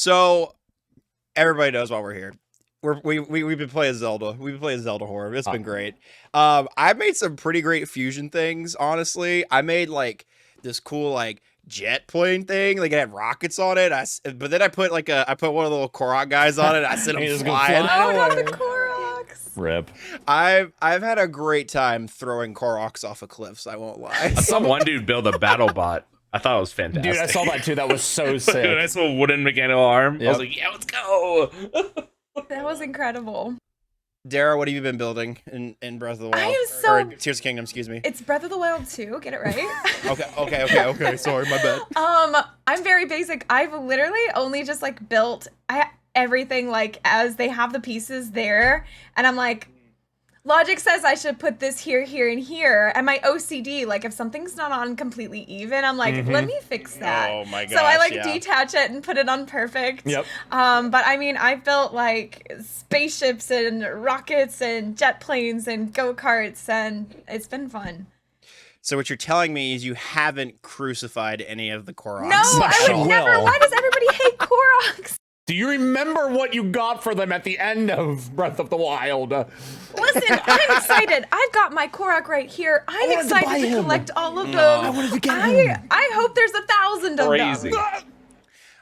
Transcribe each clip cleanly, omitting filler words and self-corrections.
So everybody knows why we're here. We've been playing Zelda. We've been playing Zelda horror. It's been great. I made some pretty great fusion things. Honestly, I made like this cool like jet plane thing. Like it had rockets on it. But then I put one of the little Korok guys on it. I sent them flying. Oh, not the Koroks. Rip. I've had a great time throwing Koroks off of cliffs. I won't lie. I saw one dude build a battle bot. I thought it was fantastic. Dude, I saw that too. That was so sick. Dude, I saw a wooden mechanical arm. I Yep. was like, yeah, let's go. That was incredible. Dara, what have you been building in Breath of the Wild? I am so- Or Tears of the Kingdom, excuse me. It's Breath of the Wild 2, get it right? Okay. Sorry, my bad. I'm very basic. I've literally only just like built everything like as they have the pieces there, and I'm like, logic says I should put this here, here, and here, and my OCD, like if something's not on completely even, I'm like, let me fix that. Oh my So I gosh, like yeah. detach it and put it on perfect. Yep. But I mean, I've built like spaceships and rockets and jet planes and go-karts, and it's been fun. So what you're telling me is you haven't crucified any of the Koroks. No, I would Well. never. Why does everybody hate Koroks? Do you remember what you got for them at the end of Breath of the Wild? Listen, I'm excited. I've got my Korok right here. I'm wanted to buy excited to him. collect all of them. I wanted to get him. I hope there's 1,000 of Crazy. them.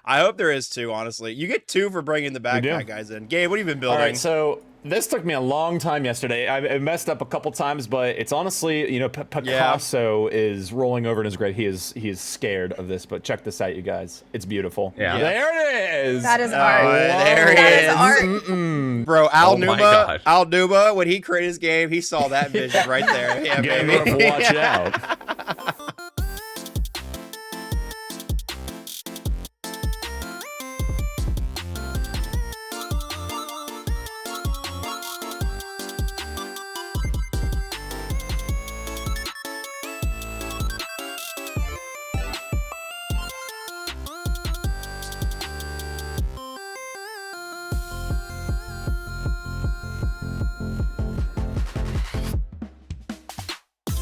I hope there is two, honestly. You get two for bringing the do. backpack guys in. Gabe, what have you been All building? right, so this took me a long time yesterday. I messed up a couple times, but it's honestly, Picasso is rolling over in his grave. He is scared of this, but check this out, you guys. It's beautiful. Yeah. There it is. That is art. there he That is. is art. Mm-mm. Bro, Oh my gosh. Al Numa, when he created his game, he saw that vision right there. Yeah, Game baby. over, watch out.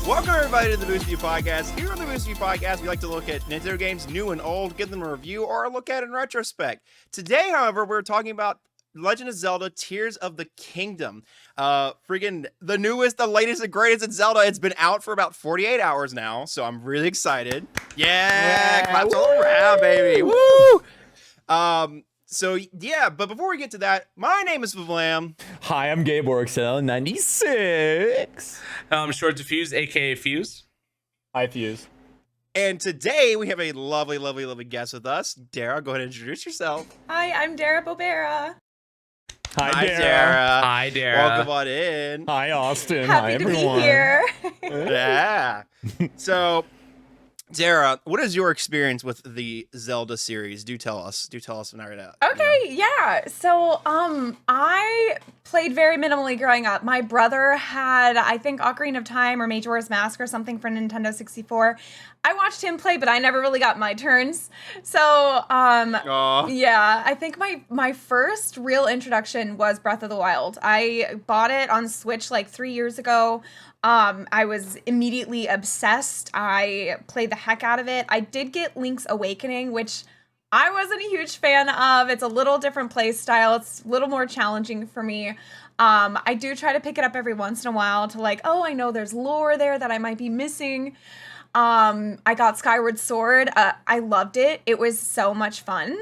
Welcome everybody to the Boost View Podcast. Here on the Boost View Podcast, we like to look at Nintendo games, new and old, give them a review or a look at in retrospect. Today, however, we're talking about Legend of Zelda: Tears of the Kingdom. Freaking the newest, the latest, and greatest in Zelda. It's been out for about 48 hours now, so I'm really excited. Yeah, claps all around, baby. Woo! So yeah, but before we get to that, my name is Vlam. Hi, I'm Gabe Worksell, 96. I'm Short Diffuse, aka Fuse. Hi, Fuse. And today we have a lovely, lovely, lovely guest with us. Dara, go ahead and introduce yourself. Hi, I'm Dara Bobera. Hi, Dara. Dara. Hi, Dara. Welcome on in. Hi, Austin. Hi, Happy to everyone. be here. Yeah. So, Dara, what is your experience with the Zelda series? Do tell us. Do tell us when I read out. Okay, yeah. So, I played very minimally growing up. My brother had, I think, Ocarina of Time or Majora's Mask or something for Nintendo 64. I watched him play, but I never really got my turns. So, Aw. yeah, I think my first real introduction was Breath of the Wild. I bought it on Switch like 3 years ago. I was immediately obsessed. I played the heck out of it. I did get Link's Awakening, which I wasn't a huge fan of. It's a little different play style. It's a little more challenging for me. I do try to pick it up every once in a while to like, oh, I know there's lore there that I might be missing. I got Skyward Sword. I loved it. It was so much fun.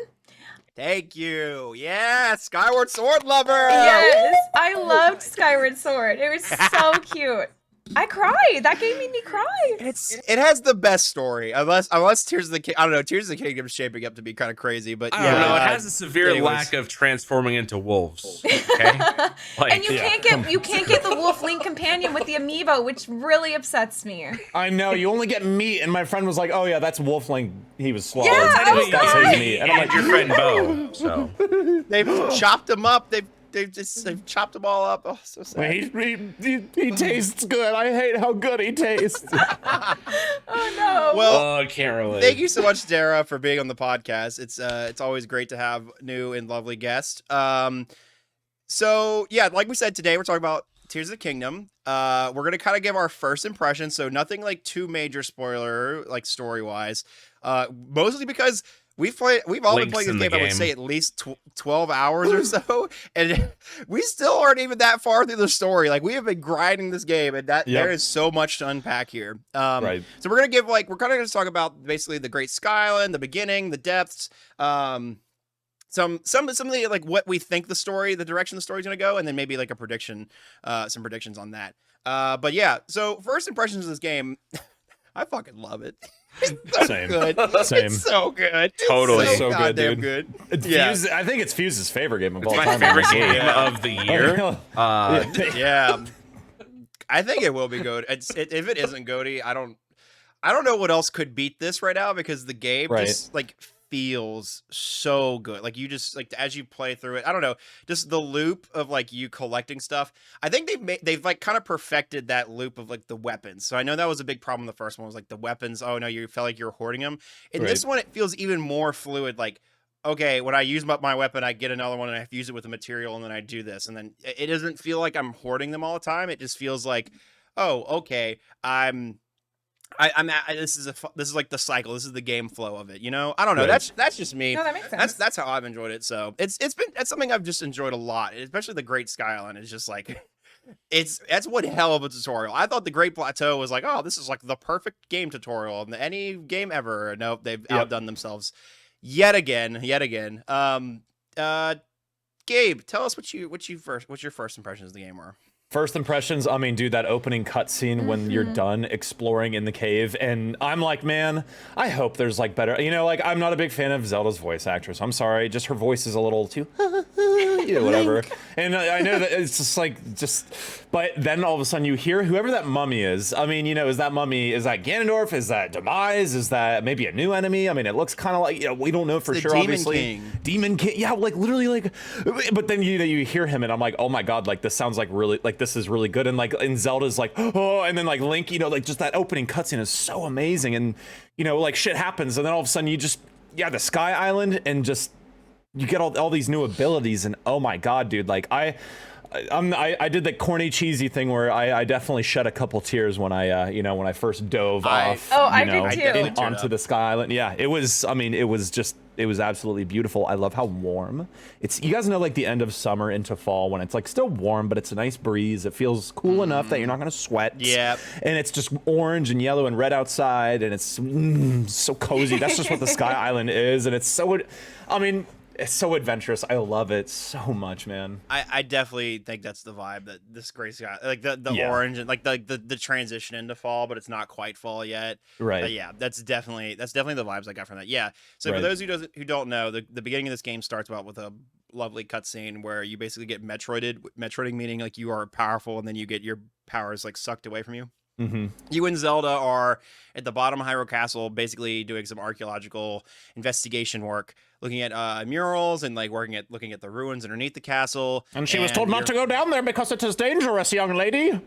Thank you. Yeah, Skyward Sword lover. Yes, I loved Skyward Sword. It was so cute. I cried. That game made me cry. It has the best story, unless Tears of the Kingdom. I don't know. Tears of the Kingdom is shaping up to be kind of crazy, but I yeah, don't know. It has a severe anyways. lack of transforming into wolves. Okay, like, And you can't get the Wolf Link companion with the amiibo, which really upsets me. I know, you only get meat, and my friend was like, oh yeah, that's Wolfling. He was swallowed. Yeah, that's, that's his and meat. And I'm like, your friend Bo. So They've chopped them up. They've chopped them all up. Oh, so sad. he tastes good. I hate how good he tastes. Oh no. Well, I can't relate. thank you so much, Dara, for being on the podcast. It's always great to have new and lovely guests. So yeah, like we said, today we're talking about Tears of the Kingdom. We're gonna kind of give our first impression, so nothing like too major spoiler, like story wise. Mostly because We've all been Links playing in this the game, I would game. say at least 12 hours or so, and we still aren't even that far through the story. Like, we have been grinding this game, and there is so much to unpack here. Right. So we're kind of going to talk about basically the Great Sky Island, the beginning, the depths, some of the, like, what we think the direction the story's going to go, and then maybe like a prediction, some predictions on that. But yeah, so first impressions of this game, I fucking love it. It's so Same. good. Same. It's so good. Totally. It's So good, goddamn dude. good. It's Yeah. Fuse, I think it's Fuse's favorite game of It's all my time. favorite honestly. game Yeah. of the year. Yeah, I think it will be good. If it isn't Goaty, I don't know what else could beat this right now, because the game Right. just like feels so good. Like, you just, like, as you play through it, I don't know, just the loop of like you collecting stuff. I think they've like kind of perfected that loop of like the weapons. So I know that was a big problem. The first one was like the weapons. Oh no, you felt like you were hoarding them. In this one, it feels even more fluid. Like, okay, when I use my weapon, I get another one and I have to use it with a material, and then I do this, and then it doesn't feel like I'm hoarding them all the time. It just feels like, oh, okay, this is like the cycle. This is the game flow of it. You know, I don't know. Right. That's just me. No, that makes sense. That's how I've enjoyed it. So it's something I've just enjoyed a lot, especially the Great Sky Island. It's just like, that's one hell of a tutorial. I thought the Great Plateau was like, oh, this is like the perfect game tutorial in any game ever. Nope, they've outdone themselves yet again. Gabe, tell us what your first impressions of the game were. First impressions, I mean, dude, that opening cutscene when you're done exploring in the cave, and I'm like, man, I hope there's like better, you know, like, I'm not a big fan of Zelda's voice actress. I'm sorry, just her voice is a little too, you know, whatever. And I know that it's but then all of a sudden you hear whoever that mummy is. I mean, you know, is that Ganondorf? Is that Demise? Is that maybe a new enemy? I mean, it looks kind of like, you know, we don't know for sure, Demon obviously. King. Demon King, yeah, like literally, like, but then you hear him, and I'm like, oh my god, like, this sounds like really, like, this is really good. And like, in Zelda's like, oh, and then like Link, you know, like, just that opening cutscene is so amazing, and you know, like, shit happens, and then all of a sudden you just, the Sky Island, and just you get all these new abilities, and oh my god, dude, like, I did the corny cheesy thing where I definitely shed a couple tears when I you know, when I first dove off I you know, did too. onto the Sky Island. Yeah, it was, I mean, it was absolutely beautiful. I love how warm it's, you guys know, like the end of summer into fall when it's like still warm, but it's a nice breeze. It feels cool enough that you're not gonna sweat. Yeah. And it's just orange and yellow and red outside, and it's so cozy. That's just what the Sky Island is, and it's so, I mean, it's so adventurous. I love it so much, man. I definitely think that's the vibe that this Great Sky, like the orange and like the transition into fall, but it's not quite fall yet. Right. Yeah, that's definitely the vibes I got from that. Yeah. So Right. for those who don't know, the beginning of this game starts out with a lovely cutscene where you basically get Metroiding meaning like you are powerful, and then you get your powers like sucked away from you. Mm-hmm. You and Zelda are at the bottom of Hyrule Castle, basically doing some archaeological investigation work, looking at murals and like looking at the ruins underneath the castle. And she was told not to go down there because it is dangerous, young lady.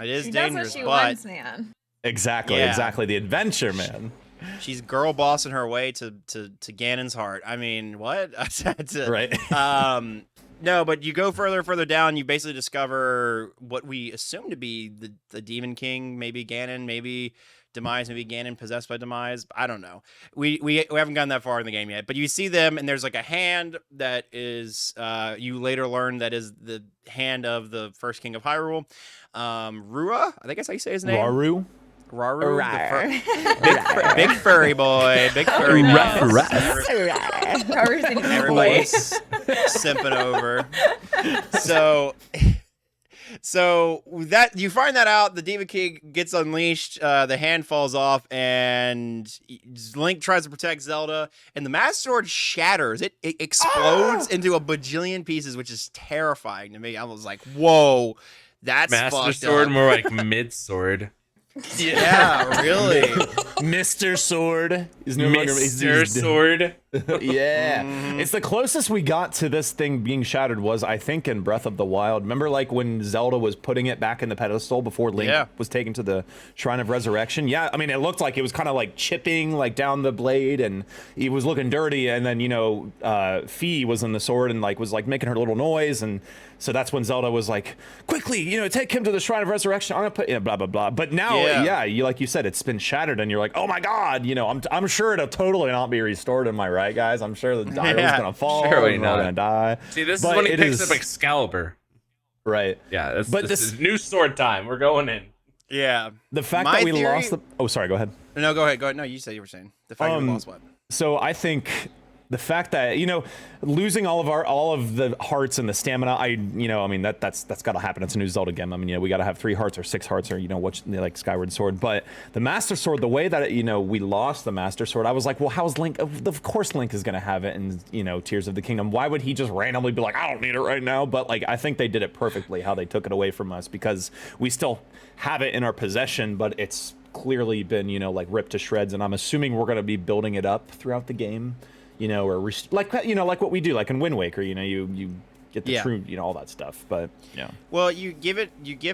It is She dangerous, does what she but wants, man. Exactly, Yeah. exactly. The adventure, man. she's girl bossing her way to Ganon's heart. I mean, what? Right. No, but you go further down, you basically discover what we assume to be the Demon King, maybe Ganon, maybe Demise, maybe Ganon possessed by Demise. I don't know. We haven't gotten that far in the game yet, but you see them, and there's like a hand that is you later learn that is the hand of the first king of Hyrule, Rua. I think that's how you say his name. Raru. Raru, big furry boy, big furry no. boy. Everybody's simping over. So that you find that out, the Demon King gets unleashed, the hand falls off, and Link tries to protect Zelda, and the Master Sword shatters. It explodes into a bajillion pieces, which is terrifying to me. I was like, whoa, that's Master fucked Sword, up. more like mid sword. Yeah, really. Mr. Sword is no longer Mr. Sword. Yeah. It's the closest we got to this thing being shattered was, I think, in Breath of the Wild. Remember, like, when Zelda was putting it back in the pedestal before Link was taken to the Shrine of Resurrection? Yeah, I mean, it looked like it was kind of, like, chipping, like, down the blade, and he was looking dirty, and then, you know, Fi was in the sword and, like, was, like, making her little noise, and so that's when Zelda was like, quickly, you know, take him to the Shrine of Resurrection. I'm gonna put, blah, blah, blah. But now, you like you said, it's been shattered, and you're like, oh, my God, you know, I'm sure it'll totally not be restored, am I right? right, guys? I'm sure the dial's Yeah, gonna fall. surely We're all not. gonna die. See, this But is when he it picks is- up Excalibur. Right. Yeah, But this is new sword time. We're going in. Yeah. The fact My that we theory- lost the. Oh, sorry. Go ahead. No, go ahead. Go ahead. No, you said you were saying the fact that we lost what? So I think the fact that losing all of the hearts and the stamina, I mean that's got to happen. It's a new Zelda game. I mean we got to have 3 hearts or 6 hearts or like Skyward Sword. But the Master Sword, the way that we lost the Master Sword, I was like, well, how's Link? Of course Link is gonna have it in Tears of the Kingdom. Why would he just randomly be like, I don't need it right now? But like I think they did it perfectly how they took it away from us, because we still have it in our possession, but it's clearly been like ripped to shreds, and I'm assuming we're gonna be building it up throughout the game. Or like what we do, like in Wind Waker, you get the true, all that stuff. But yeah. Well, you give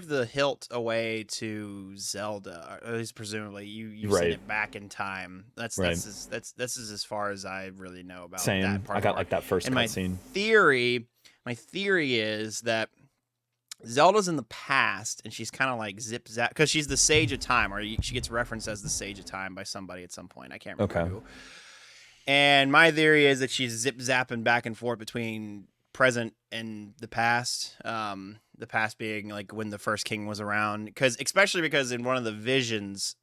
the hilt away to Zelda, or at least presumably you send it back in time. That's as far as I really know about that part. I got like that first cutscene. My theory is that Zelda's in the past, and she's kind of like zip zap because she's the Sage of Time, or she gets referenced as the Sage of Time by somebody at some point. I can't remember who. And my theory is that she's zip zapping back and forth between present and the past. The past being like when the first king was around, especially because in one of the visions,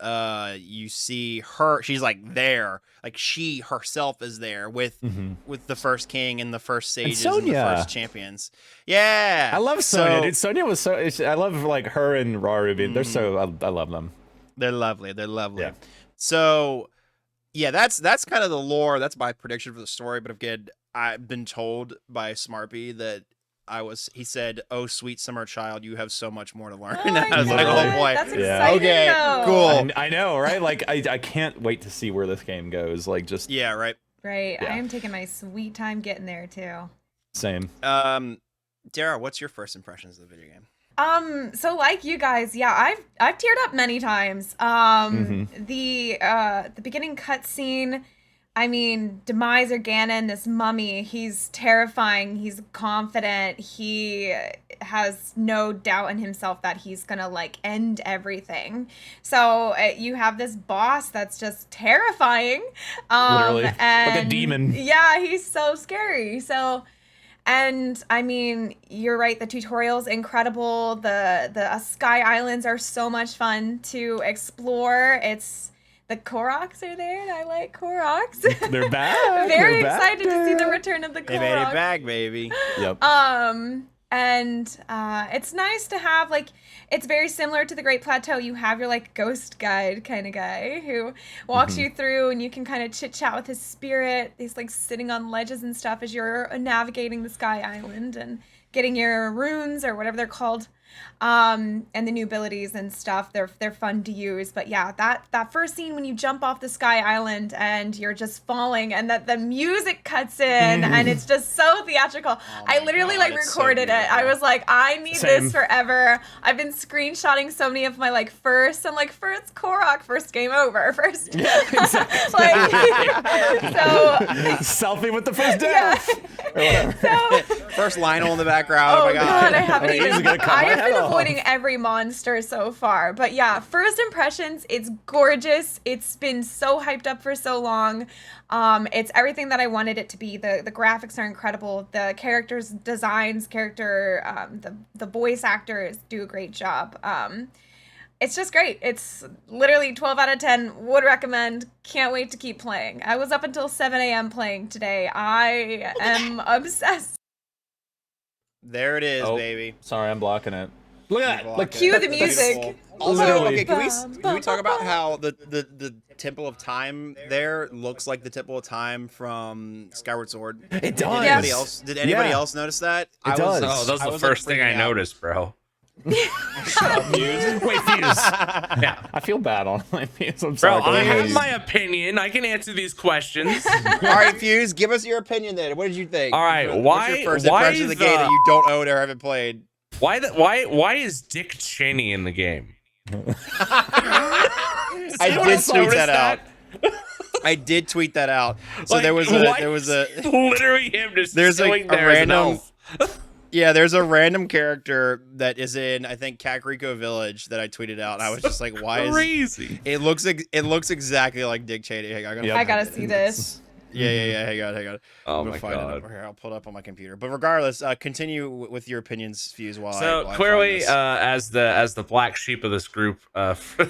you see her. She's like there, like she herself is there with the first king and the first sages and the first champions. Yeah, I love Sonya. Dude, Sonya was so. I love like her and Raru. They're so. I love them. They're lovely. They're lovely. Yeah. So. Yeah, that's kind of the lore. That's my prediction for the story. But again, I've been told by Smarpy that he said, "Oh, sweet summer child, you have so much more to learn." Oh I was like, "Oh boy, that's exciting. Okay, though. cool." I know, right? Like I can't wait to see where this game goes. Like just right. Right. Yeah. I am taking my sweet time getting there too. Same. Dara, what's your first impressions of the video game? So like you guys, yeah, I've teared up many times. The beginning cutscene, I mean, Demise or Ganon, this mummy, he's terrifying, he's confident, he has no doubt in himself that he's gonna like end everything. So you have this boss that's just terrifying. Literally, and like a demon. Yeah, he's so scary. And I mean, you're right. The tutorial's incredible. The Sky Islands are so much fun to explore. The Koroks are there, and I like Koroks. They're back. Very excited to see the return of the Koroks. They made it back, baby. Yep. And it's nice to have, like, it's very similar to the Great Plateau. You have your, like, ghost guide kind of guy who walks you through, and you can kind of chit-chat with his spirit. He's, like, sitting on ledges and stuff as you're navigating the Sky Island and getting your runes or whatever they're called. And the new abilities and stuff, they're fun to use. But yeah, that first scene when you jump off the Sky Island and you're just falling, and that the music cuts in and it's just so theatrical. I literally recorded it. I was like, I need this forever. I've been screenshotting so many of my like first. I'm like, first Korok, first game over, first. Yeah, exactly. Selfie with the first death. First Lionel in the background. Oh my god. I haven't even. I've been avoiding every monster so far, but yeah, first impressions, it's gorgeous. It's been so hyped up for so long. It's everything that I wanted it to be. The graphics are incredible. The characters' designs, the voice actors do a great job. It's just great. It's literally 12 out of 10. Would recommend. Can't wait to keep playing. I was up until 7 a.m. playing today. I am obsessed. There it is, baby. Sorry, I'm blocking it. Look at that. Like, cue the music. Also, okay, can we talk about how the Temple of Time there looks like the Temple of Time from Skyward Sword? It does. Did anybody else notice that? It does. Oh, that was the first thing I noticed, bro. Shut up, Fuse. Wait, Fuse. Yeah, I feel bad on my Fuse. I'm Bro, sorry. I have my opinion. I can answer these questions. All right, Fuse, give us your opinion then. What did you think? All right, what's your first impression of the game that you don't own or haven't played? Why is Dick Cheney in the game? I did tweet that out. I did tweet that out. So Like, there was a literally him just there's like sitting a there as an random elf. Yeah, there's a random character that is in, I think, Kakariko Village that I tweeted out. And I was just like, why is crazy? it looks exactly like Dick Cheney. I gotta see this. Yeah. Hang on. Oh I'm gonna my find it god. over here. I'll pull it up on my computer. But regardless, continue with your opinions, Fuse. While So I clearly, find this. as the black sheep of this group, for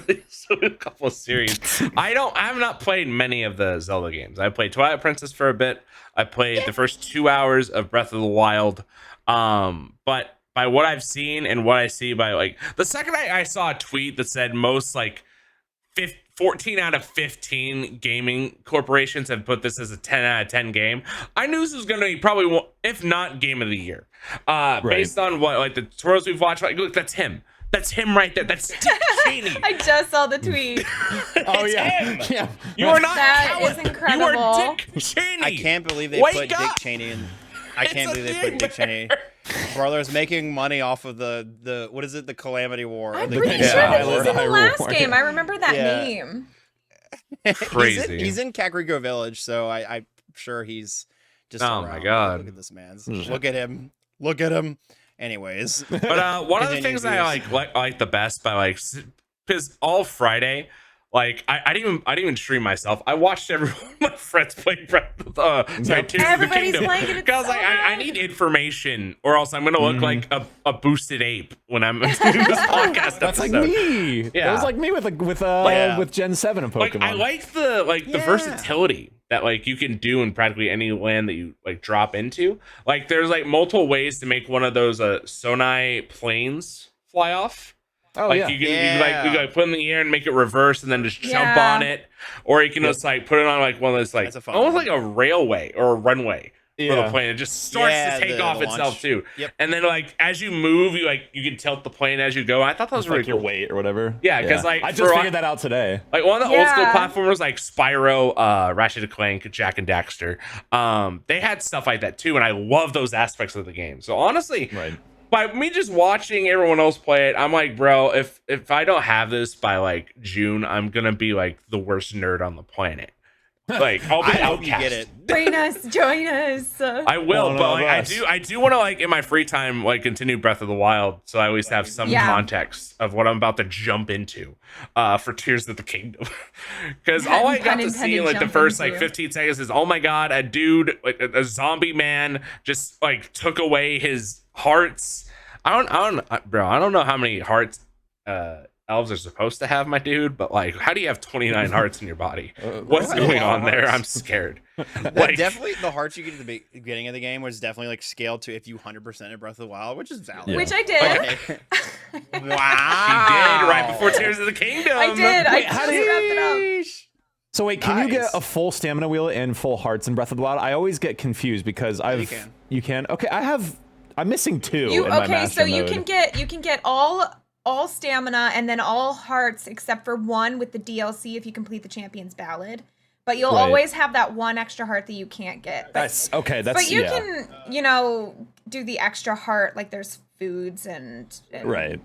a couple of series, I have not played many of the Zelda games. I played Twilight Princess for a bit. I played the first 2 hours of Breath of the Wild. But by what I've seen and what I see by like the second I saw a tweet that said most like 14 out of 15 gaming corporations have put this as a 10 out of 10 game, I knew this was going to be probably, if not game of the year, based on what like the tutorials we've watched. Like, look, that's him right there. That's Dick Cheney. I just saw the tweet. Oh yeah. him. Yeah. You are not That Coward. is incredible. You are Dick Cheney. I can't believe they Wake put up. Dick Cheney in. I can't It's a believe they put Dick thing, Cheney. Brothers making money off of the what is it? The Calamity War. I'm the pretty King sure that War. he's in the Hyrule last War, game. yeah. I remember that Yeah. name. Crazy. He's in Kakariko Village, so I'm sure he's just. Oh my around. God. Look at this man. Look at him. Look at him. Anyways, But one of the Continue, things that I Fuse. like the best by like, because all Friday, like I didn't even stream myself. I watched everyone of my friends play Tears of the Everybody's Kingdom. playing it, it's Because so like I good. need information, or else I'm gonna look like a boosted ape when I'm doing this podcast That's like episode. me. Yeah. That was like me with Yeah. with Gen 7 of Pokemon. Like I like the Yeah. versatility that like you can do in practically any land that you like drop into. Like there's like multiple ways to make one of those Sonai planes fly off. Oh Like yeah. you can like put it in the air and make it reverse and then just jump Yeah. on it, or you can just like put it on like one of those like That's a fun almost one. like a railway or a runway for the Yeah. plane. It just starts Yeah, to take the off launch. itself too. Yep. And then like as you move, you can tilt the plane as you go. I thought that was It's really like your cool. weight or whatever. Yeah, 'cause, like, I for just a- figured that out today. Like one of the old school Yeah. platformers like Spyro, Ratchet and Clank, Jack and Daxter, they had stuff like that too, and I love those aspects of the game. So honestly, Right. by me just watching everyone else play it, I'm like, bro, if I don't have this by like June, I'm gonna be like the worst nerd on the planet. Like I'll be I hope you outcast. get it. Join us, join us. I will, One but of like, I us. do want to like in my free time like continue Breath of the Wild, so I always have some Yeah. context of what I'm about to jump into for Tears of the Kingdom. Because all I got Pun to see in intended, like the jump first into. like 15 seconds is, oh my god, a dude like a zombie man just like took away his hearts. I don't know how many hearts elves are supposed to have, my dude, but like how do you have 29 hearts in your body? What's that's a going lot on of there? hearts. I'm scared. That definitely the hearts you get at the beginning of the game was definitely like scaled to if you 100% in Breath of the Wild, which is valid. Yeah. Which I did. Okay. She Wow. did right before Tears of the Kingdom. I did. I Wait, just how wrapped do you- it up. So wait, can you get Nice. a full stamina wheel and full hearts in Breath of the Wild? I always get confused because you can. You can? Okay, I'm missing 2 You in my okay? master So you mode. can get all stamina and then all hearts except for one with the DLC if you complete the Champion's Ballad. But you'll Right. always have that one extra heart that you can't get. But, That's okay, that's but you yeah. can, do the extra heart. Like there's foods and Right.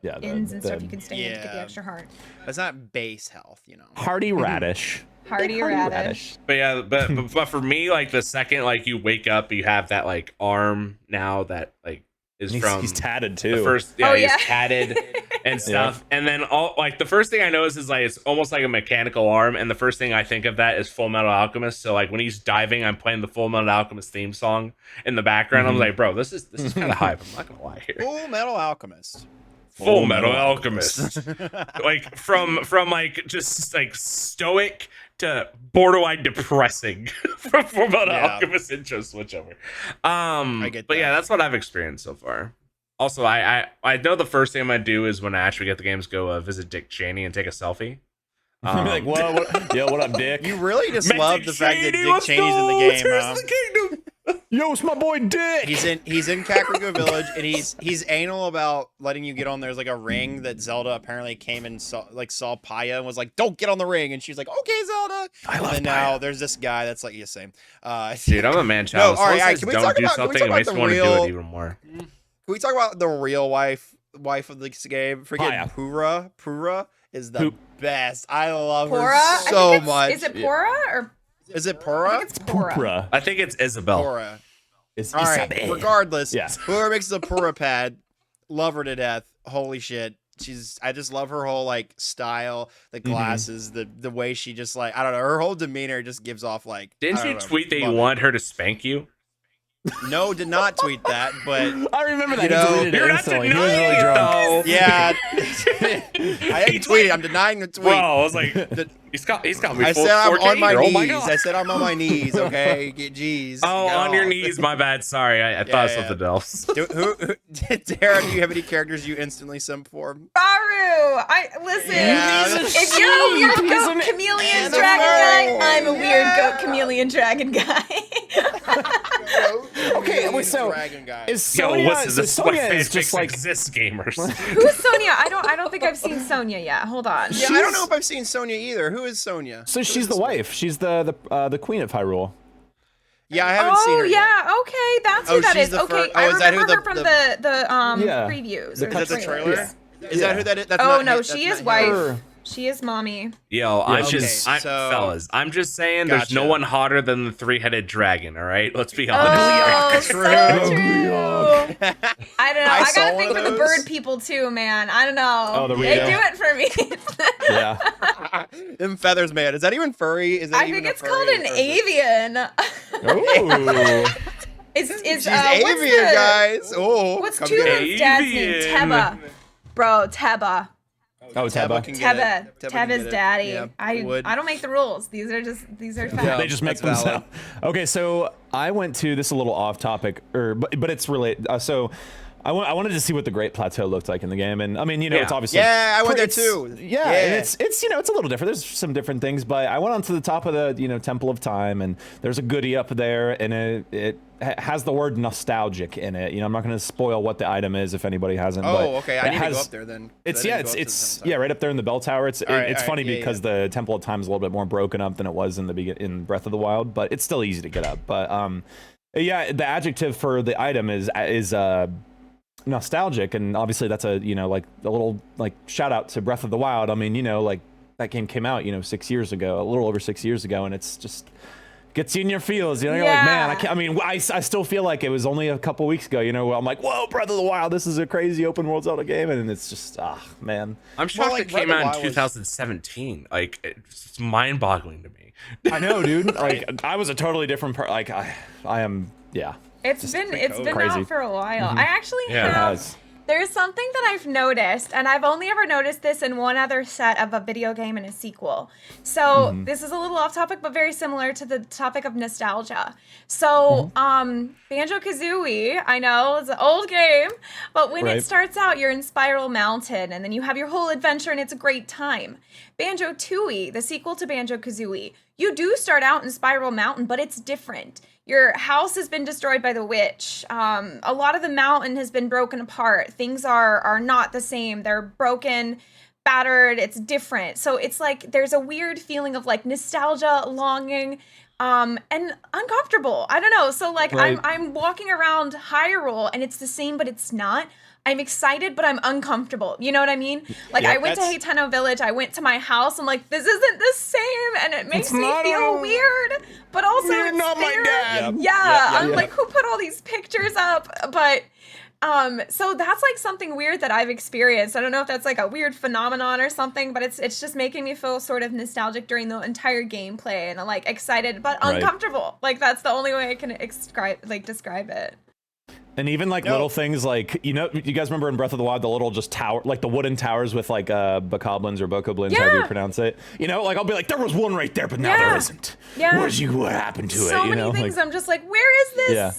Yeah, inns and stuff the you can stay in to get the Yeah. extra heart. That's not base health, Hardy radish. Hardy radish. But yeah, but for me, like the second like you wake up, you have that like arm now that like is from He's tatted too. the first. Oh, He's yeah. tatted and stuff. And then all like the first thing I notice is like it's almost like a mechanical arm, and the first thing I think of that is Full Metal Alchemist. So like when he's diving, I'm playing the Full Metal Alchemist theme song in the background. I'm like, bro, this is kind of hype. I'm not gonna lie here. Full Metal Alchemist. Full Metal Alchemist. Like from like just like stoic to borderline depressing from Full Metal Yeah. Alchemist intro switchover. get But that. yeah, that's what I've experienced so far. Also, I know the first thing I'm gonna do is when I actually get the games, go visit Dick Cheney and take a selfie. I'm like, what? Yo, what up, Dick? You really just Met love Dick the fact that Cheney, Dick let's Cheney's in the go! game, Tears huh? of the Kingdom. Yo, it's my boy Dick. He's in Kakariko Village, and he's anal about letting you get on. There's like a ring that Zelda apparently came and saw Paya and was like, "Don't get on the ring," and she's like, "Okay, Zelda." And now there's this guy that's like, yeah, same. Dude, I'm a man child. No, all right, Someone says can we don't talk do about- can we something, talk it makes about me the want to do real- it even more. Can we talk about the real wife of this game? Freaking Paya. Pura. Pura is the Who- best. I love Pora? her I so think it's- much. Is it Pora or Is it I Pura? think it's Pora. Poopra. I think it's Isabel. Pura. It's All right. Isabel. Regardless, Yeah. whoever makes the Pura pad, love her to death. Holy shit, I just love her whole like style, the glasses, the way she just like, I don't know, her whole demeanor just gives off like. Didn't you tweet that you want her to spank you? No, did not tweet that, but I remember that. You know, he deleted it you're not instantly. He was denying really it, drunk. though. yeah, I didn't tweet it. I'm denying the tweet. Bro, I was like, he's got me. I full said I'm 4K on my here. Oh my knees. God. I said I'm on my knees. Okay, jeez. Oh, Get on your off. knees. My bad. Sorry, I thought it was something else. Tara, do you have any characters you instantly simp for? Baru, listen. Yeah, If you're a weird goat chameleon dragon guy, I'm a weird goat chameleon dragon guy. Okay, wait, so Dragon guy. is Sonya? Listen, So this is what Sonya is fanfics just like exist, gamers. Who's Sonya? I don't think I've seen Sonya yet. Hold on. Yeah, I don't know if I've seen Sonya either. Who is Sonya? so she's the wife. She's the queen of Hyrule. Yeah, I haven't seen her yet. yeah, okay, that's who that she's is. the Okay, fir- I is that who remember her the- from the- Yeah. previews. The or Is that the trailers. trailer? Is that who that is? That's Oh not no, him. she That's is not him. wife. She is mommy. Yo, Okay, so- fellas, I'm just saying there's no Gotcha. one hotter than the three-headed dragon, all right? Let's be Oh, honest. so True. true. I don't know. I I saw got a one thing of for the those. bird people too, man. I don't know. Oh, the they Rito. do it for me. Yeah. Them feathers, man. Is that even furry? Is that I even think a it's furry, called an or is it- avian. Ooh. It's She's what's avian, the- guys. Oh, What's come Tulin's get it. dad's name? Avian. Teba. Bro, Teba. Oh, Teba. can get it. Teba. can Teba's get it. daddy. Yeah, I would. don't make the rules. These are facts. Yeah. They just make That's valid. themselves. Okay, so I went to this is a little off topic, but it's related. So I wanted to see what the Great Plateau looked like in the game, and I mean, Yeah. it's obviously Yeah, I went there it's- too. Yeah, and it's it's a little different. There's some different things, but I went onto the top of the Temple of Time, and there's a goodie up there, and it has the word nostalgic in it. I'm not going to spoil what the item is if anybody hasn't. but Oh, okay. I it need to has- go up there then. 'cause It's I yeah, didn't go up to the it's temple. right up there in the bell tower. It's right, it's all funny right, yeah, because the Temple of Time is a little bit more broken up than it was in in Breath of the Wild, but it's still easy to get up. But yeah, the adjective for the item is nostalgic, and obviously that's a like a little like shout out to Breath of the Wild. I mean, like that game came out 6 years ago, a little over 6 years ago, and it's just gets you in your feels. You're like, man, I still feel like it was only a couple weeks ago. Where I'm like, whoa, Breath of the Wild, this is a crazy open world Zelda game, and it's just man. I'm shocked like, it came Breath of out the in Wild was- 2017. Like, it's mind-boggling to me. I know, dude. Like I was a totally different like I am. Yeah. It's been crazy. out for a while. I actually Yeah, it have. has. There's something that I've noticed, and I've only ever noticed this in one other set of a video game and a sequel. So this is a little off topic, but very similar to the topic of nostalgia. So Banjo-Kazooie, I know it's an old game, but when it Right. starts out, you're in Spiral Mountain, and then you have your whole adventure, and it's a great time. Banjo-Tooie, the sequel to Banjo-Kazooie, you do start out in Spiral Mountain, but it's different. Your house has been destroyed by the witch. A lot of the mountain has been broken apart. Things are not the same. They're broken, battered. It's different. So it's like there's a weird feeling of like nostalgia, longing, and uncomfortable. I don't know. So like Right. I'm walking around Hyrule and it's the same, but it's not. I'm excited, but I'm uncomfortable. You know what I mean? Like Yeah, I went to that's- Hayteno Village. I went to my house. I'm like, this isn't the same, and it makes It's me not feel all- weird. But also, You're it's not my there. dad. Yeah, Yep. I'm like, who put all these pictures up? But so that's like something weird that I've experienced. I don't know if that's like a weird phenomenon or something, but it's just making me feel sort of nostalgic during the entire gameplay, and I'm like excited but Right. uncomfortable. Like that's the only way I can describe it. And even like little things like you guys remember in Breath of the Wild the little just tower, like the wooden towers with like bokoblins or bokoblins, however you Yeah. pronounce it. Like I'll be like, there was one right there, but now there Yeah. isn't. Yeah. What happened to it? So many things. I'm just like, where is this? Yeah.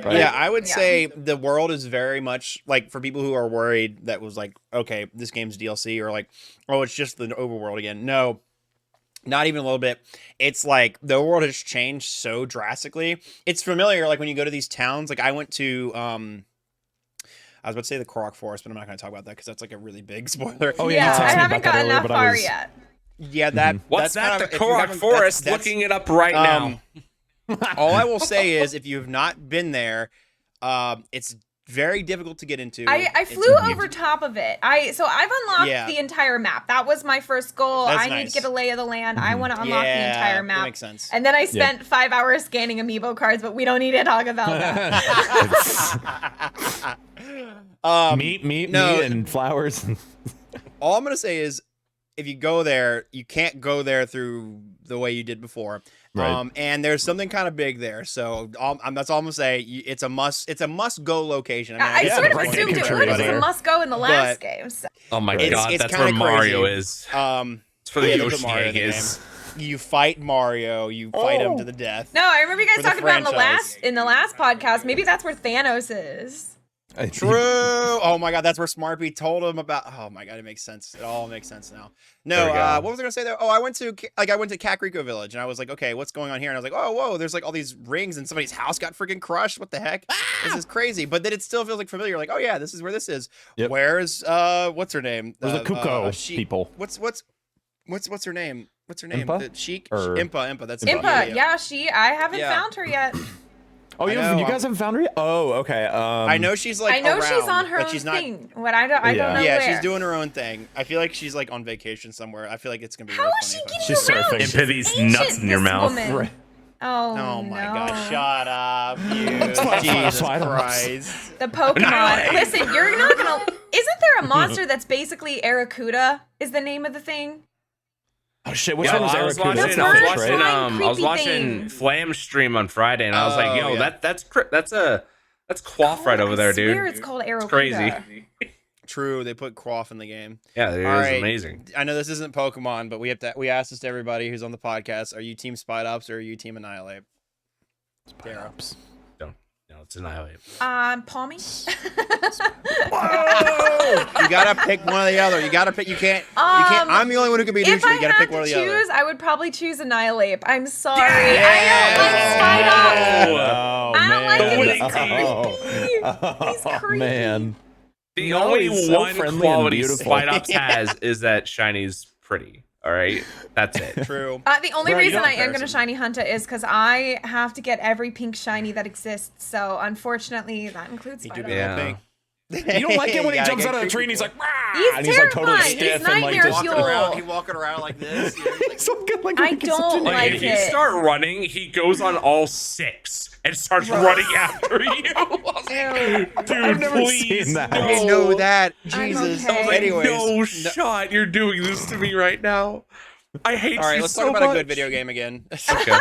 But- Yeah, I would say the world is very much like for people who are worried that was like, okay, this game's DLC or like, oh, it's just the overworld again. No, not even a little bit. It's like the world has changed so drastically. It's familiar. Like when you go to these towns, like I went to, I was about to say the Korok Forest, but I'm not going to talk about that because that's like a really big spoiler. Oh, Yeah, you texted I me haven't about that gotten earlier, that but far was- yet. Yeah, that. What's that's kind that? of- The if you Korok haven't- Forest? that's- Looking it up right now. all I will say is if you've not been there, it's very difficult to get into. I flew over top of it. I've unlocked the entire map. That was my first goal. That's I need nice. to get a lay of the land. I want to unlock the entire map. That makes sense. And then I spent 5 hours scanning amiibo cards, but we don't need to talk about that. Meat, and flowers. All I'm gonna say is, if you go there, you can't go there through the way you did before. Right. And there's something kind of big there, so that's all I'm gonna say. It's a must go location. I sort of the assumed it picture would. It is was a there. must go in the last game. So. Oh my It's god, that's kinda where Mario crazy. is. It's for Yeah, the they put Yoshi Mario in egg the is. You fight Mario. You fight him to the death. No, I remember you guys For the talking about franchise. in the last podcast. Maybe that's where Thanos is. True. Oh my god, that's where Smartby told him about. Oh my god, it makes sense. It all makes sense now. No, There we go. what was I gonna say there? Oh, I went to Kakariko Village, and I was like, okay, what's going on here? And I was like, oh, whoa, there's like all these rings, and somebody's house got freaking crushed. What the heck? This is crazy. But then it still feels like familiar. Like, oh yeah, this is where this is. Yep. Where's what's her name? There's the Kuko Sheik. people. What's her name? What's her name? Impa? The Sheik. Or- Impa. That's Impa, I haven't Yeah. found her yet. Oh, you know, guys haven't found her yet? Oh, okay. I know she's like. I know around, she's on her but own she's not. thing. What I don't know Yeah, where. she's doing her own thing. I feel like she's like on vacation somewhere. I feel like it's gonna be. How really is she funny getting She's around? surfing. She's Impa these ancient, nuts in your this mouth. woman. Right. Oh my no. god! Shut up, you That's Jesus why I don't- Christ! The Pokemon. Listen, you're not gonna. Isn't there a monster that's basically Aracuda? Is the name of the thing? Oh shit, which Yeah, one was I was Aracuda? watching, That's I was the watching, first one. I was Creepy watching thing. Flam stream on Friday, and I was like, Oh, yo, yeah. that's Quaff right over there, I swear dude. it's called Aracuda. It's crazy. True, they put Quaff in the game. Yeah, it is All right. amazing. I know this isn't Pokemon, but we asked this to everybody who's on the podcast: are you Team Spidops or are you Team Annihilate? Dara. No, it's Annihilate. Palmy. You gotta pick one or the other. You gotta pick. You can't. I'm the only one who can be If neutral. I You gotta had pick to one or the other. choose, I would probably choose Annihilate. I'm sorry. Yeah. I don't like Spidops. Oh, I don't like man. him. Oh, He's creepy. man. The No, only he's so one friendly and quality beautiful. Spidops has is that Shiny's pretty. All right, that's it. True. The only Bro, you reason don't I am going to comparison. shiny hunt it is because I have to get every pink shiny that exists. So unfortunately, that includes He do Spidops. be Yeah. yeah. You don't like it when he Gotta jumps get out of the creepy tree and he's boy. like, "Rah!" He's and he's like totally terrifying. He's stiff and like nightmare just walking fuel. around. He walking around like this. You know, he's like, so good. Like I making such don't an like If idiot. you it. start running, he goes on all six and starts running after you. I was like, dude, I've never please, seen that. no. I know that. I'm Jesus. okay. I was like, Anyways, no shot, you're doing this to me right now. I hate all right, you let's so talk about much. a good video game again. Okay.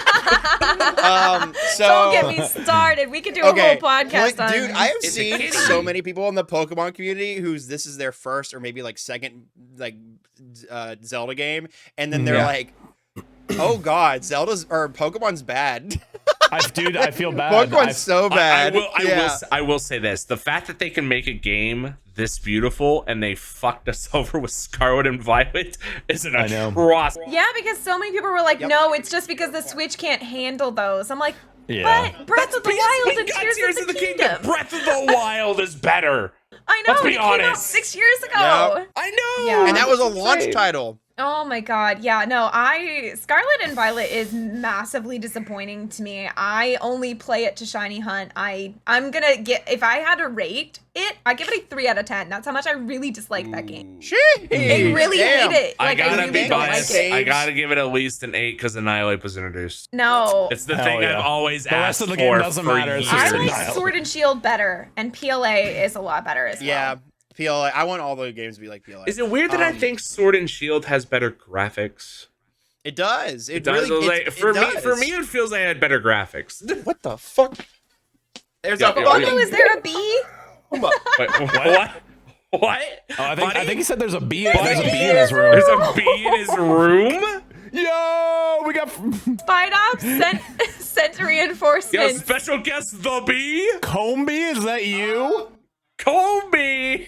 So Don't get me started. We could do a whole podcast on dude, I have It's a seen kitty. so many people in the Pokemon community whose this is their first or maybe like second like Zelda game, and then they're Yeah. like, "Oh God, Zelda's or Pokemon's bad." Dude, I feel bad. Pokemon's so bad. I will say this: the fact that they can make a game this beautiful and they fucked us over with Scarlet and Violet is an I know. atrocity. Yeah, because so many people were like, Yep. no, it's just because the Switch can't handle those. I'm like, Yeah. but Breath of the Wild and Because Tears of the Kingdom. Breath of the Wild is better. I know, Let's be it came out honest. 6 years ago. Yep. I know. Yeah. And that was a That's launch insane. title. Oh my god, yeah, no, Scarlet and Violet is massively disappointing to me. I only play it to shiny hunt. I'm gonna if I had to rate it, I give it a 3 out of 10. That's how much I really dislike that game. Sheesh. I really Damn. hate it. I Like, I gotta really be don't like biased. it. I gotta give it at least an 8 because Annihilate was introduced. No. It's the Hell thing yeah. I've always The asked rest of the for game doesn't for matter, it's years. just I like Annihilate. Sword and Shield better, and PLA is a lot better as well. Yeah, PLA. I want all the games to be like PLA. Is it weird that I think Sword and Shield has better graphics? It does. It Does really. like, it for does. me, it feels like I had better graphics. What the fuck? There's Yeah, a yeah, fucking. Oh, is there a bee? Wait, what? What? Oh, I Buddy? think he said there's a bee. There's a bee in his room. There's a bee in his room? Yo, we got Spidops sent Yo, reinforcements. special guest, the bee? Combi. Is that you? Colby!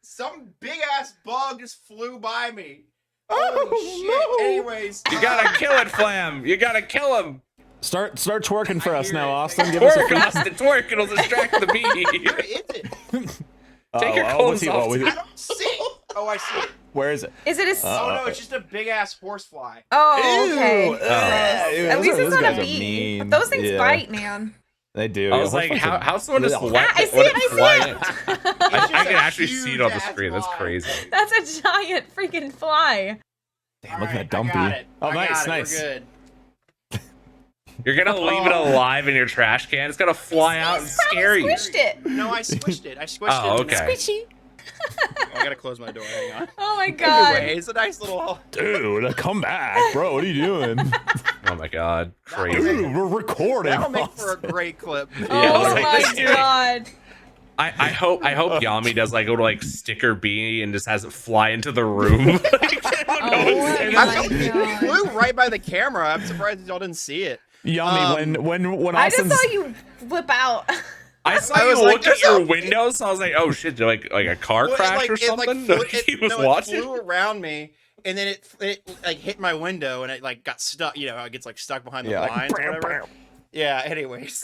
Some big ass bug just flew by me. Oh, Holy shit. no. Anyways, You gotta kill it, Flam. You gotta kill him. Start twerking for us hear now, it. Austin. Give us a Twerk, Austin, twerk. It'll distract the bee. where is it? Take your what's clothes he- off. what was I he- don't see it. Oh, I see it. Where is it? Is it a? Oh no, it's just a big ass horsefly. Oh, okay. Ew. At least it's Those not guys a are bee. mean. But those things Yeah. bite, man. They do. I was like, how's someone just let I see it. fly in? I can actually see it on the screen. That's crazy. That's a giant freaking fly. Damn, look at that I dumpy. got it. Oh, I nice, got it. nice. We're good. You're gonna leave it alive in your trash can? It's gonna fly out and scare you. Squished it. No, I squished it. I squished it. Oh, okay. Squishy. Oh, I gotta close my door. Hang on. Oh my god. Anyway, it's a nice little. Dude, come back, bro. What are you doing? Oh my god, crazy. Dude, we're recording. That'll make for a great clip. Oh like, my this dude- god. I hope Yami does like go to like sticker bee and just has it fly into the room. Oh I my it god. flew right by the camera. I'm surprised y'all didn't see it. Yummy. When I just Austin's saw you flip out. I saw I you was like, look at your windows. So I was like, oh shit, like a car Well, crash or something. He was watching. It flew around me, and then it like hit my window, and it like got stuck. You know, it gets like stuck behind the blinds or whatever. Yeah. Anyways,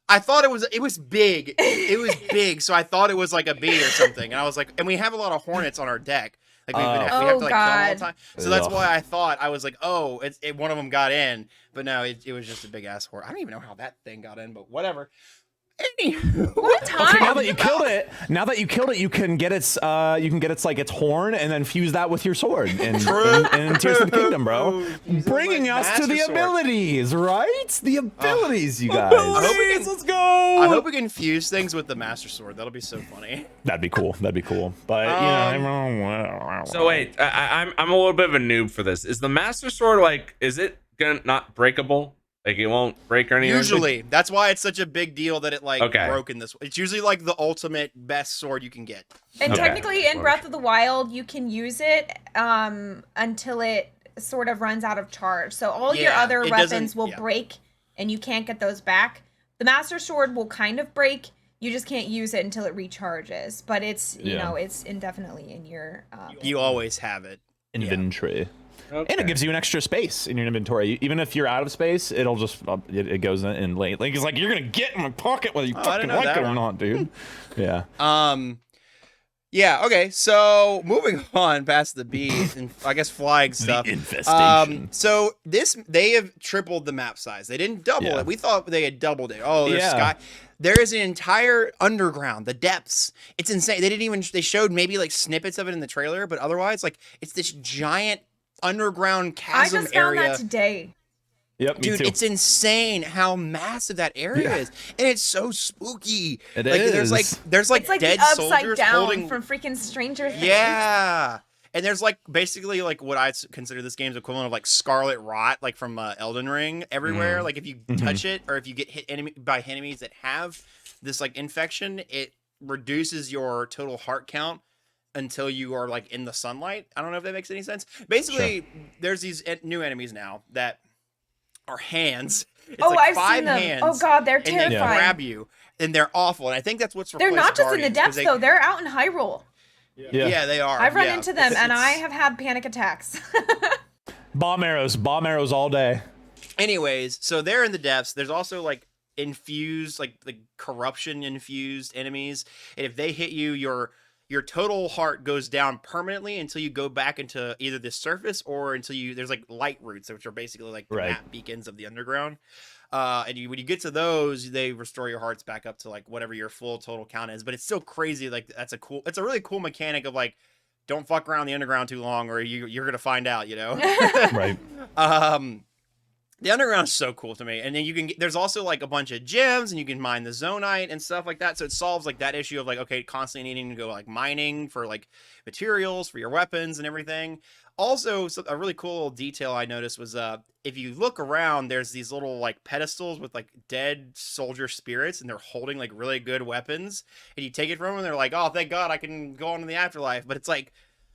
I thought it was big. It was big, so I thought it was like a bee or something. And I was like, and we have a lot of hornets on our deck. Like we have to like kill them all the time. So that's why I thought I was like, oh, one of them got in, but no, it was just a big ass hornet. I don't even know how that thing got in, but whatever. Anywho, What time? Okay, now that you killed it, you can get its like its horn and then fuse that with your sword and Tears of the Kingdom, bro. Bringing us to the abilities, right? The abilities, you guys. Let's go. I hope we can fuse things with the Master Sword. That'll be so funny. That'd be cool. But So wait, I'm a little bit of a noob for this. Is the Master Sword like? Is it gonna not breakable? Like it won't break or anything? Usually, that's why it's such a big deal that it like Okay. broke in this. It's usually like the ultimate best sword you can get. And Okay. technically in Breath of the Wild, you can use it until it sort of runs out of charge. So all your Yeah, other it weapons doesn't- will yeah. break and you can't get those back. The Master Sword will kind of break. You just can't use it until it recharges. But it's, you know, it's indefinitely in your... You always have it. inventory. Okay. And it gives you an extra space in your inventory. Even if you're out of space, it'll just it goes in late. Like it's like you're gonna get in my pocket whether you fucking know like that it or one. not, dude. Yeah. Yeah. Okay. So moving on past the bees and I guess flying stuff. infestation. So they have tripled the map size. They didn't double Yeah. it. We thought they had doubled it. Oh, there's Yeah. sky. There is an entire underground, the depths. It's insane. They showed maybe like snippets of it in the trailer, but otherwise, like it's this giant underground I chasm just found area. that today. Yep, me Dude, too. it's insane how massive that area is, and it's so spooky. It like, is. There's like It's like dead the Upside soldiers Down holding. from freaking Stranger Things. Yeah, and there's like basically like what I consider this game's equivalent of like Scarlet Rot, like from Elden Ring. Everywhere, like if you touch it or if you get hit by enemies that have this like infection, it reduces your total heart count until you are like in the sunlight. I don't know if that makes any sense. Basically, there's these new enemies now that are hands. It's like I've 5 seen them. hands. Oh god, they're And they terrifying. grab you, and they're awful. And I think that's what's They're replaced not just in the Guardians, 'cause depths though, they're out in Hyrule. Yeah, they are. I've run yeah. into them and It's- I have had panic attacks. bomb arrows all day. Anyways, so they're in the depths. There's also like infused, like the corruption infused enemies, and if they hit you, your total heart goes down permanently until you go back into either the surface or until there's like light roots, which are basically like the map beacons of the underground. And when you get to those, they restore your hearts back up to like whatever your full total count is. But it's still crazy. Like it's a really cool mechanic of like, don't fuck around the underground too long, or you're gonna find out, you know. Right. The underground's so cool to me. And then there's also like a bunch of gems and you can mine the zonite and stuff like that. So it solves like that issue of like, okay, constantly needing to go like mining for like materials for your weapons and everything. Also, a really cool little detail I noticed was if you look around, there's these little like pedestals with like dead soldier spirits and they're holding like really good weapons. And you take it from them and they're like, oh, thank God I can go on to the afterlife. But it's like,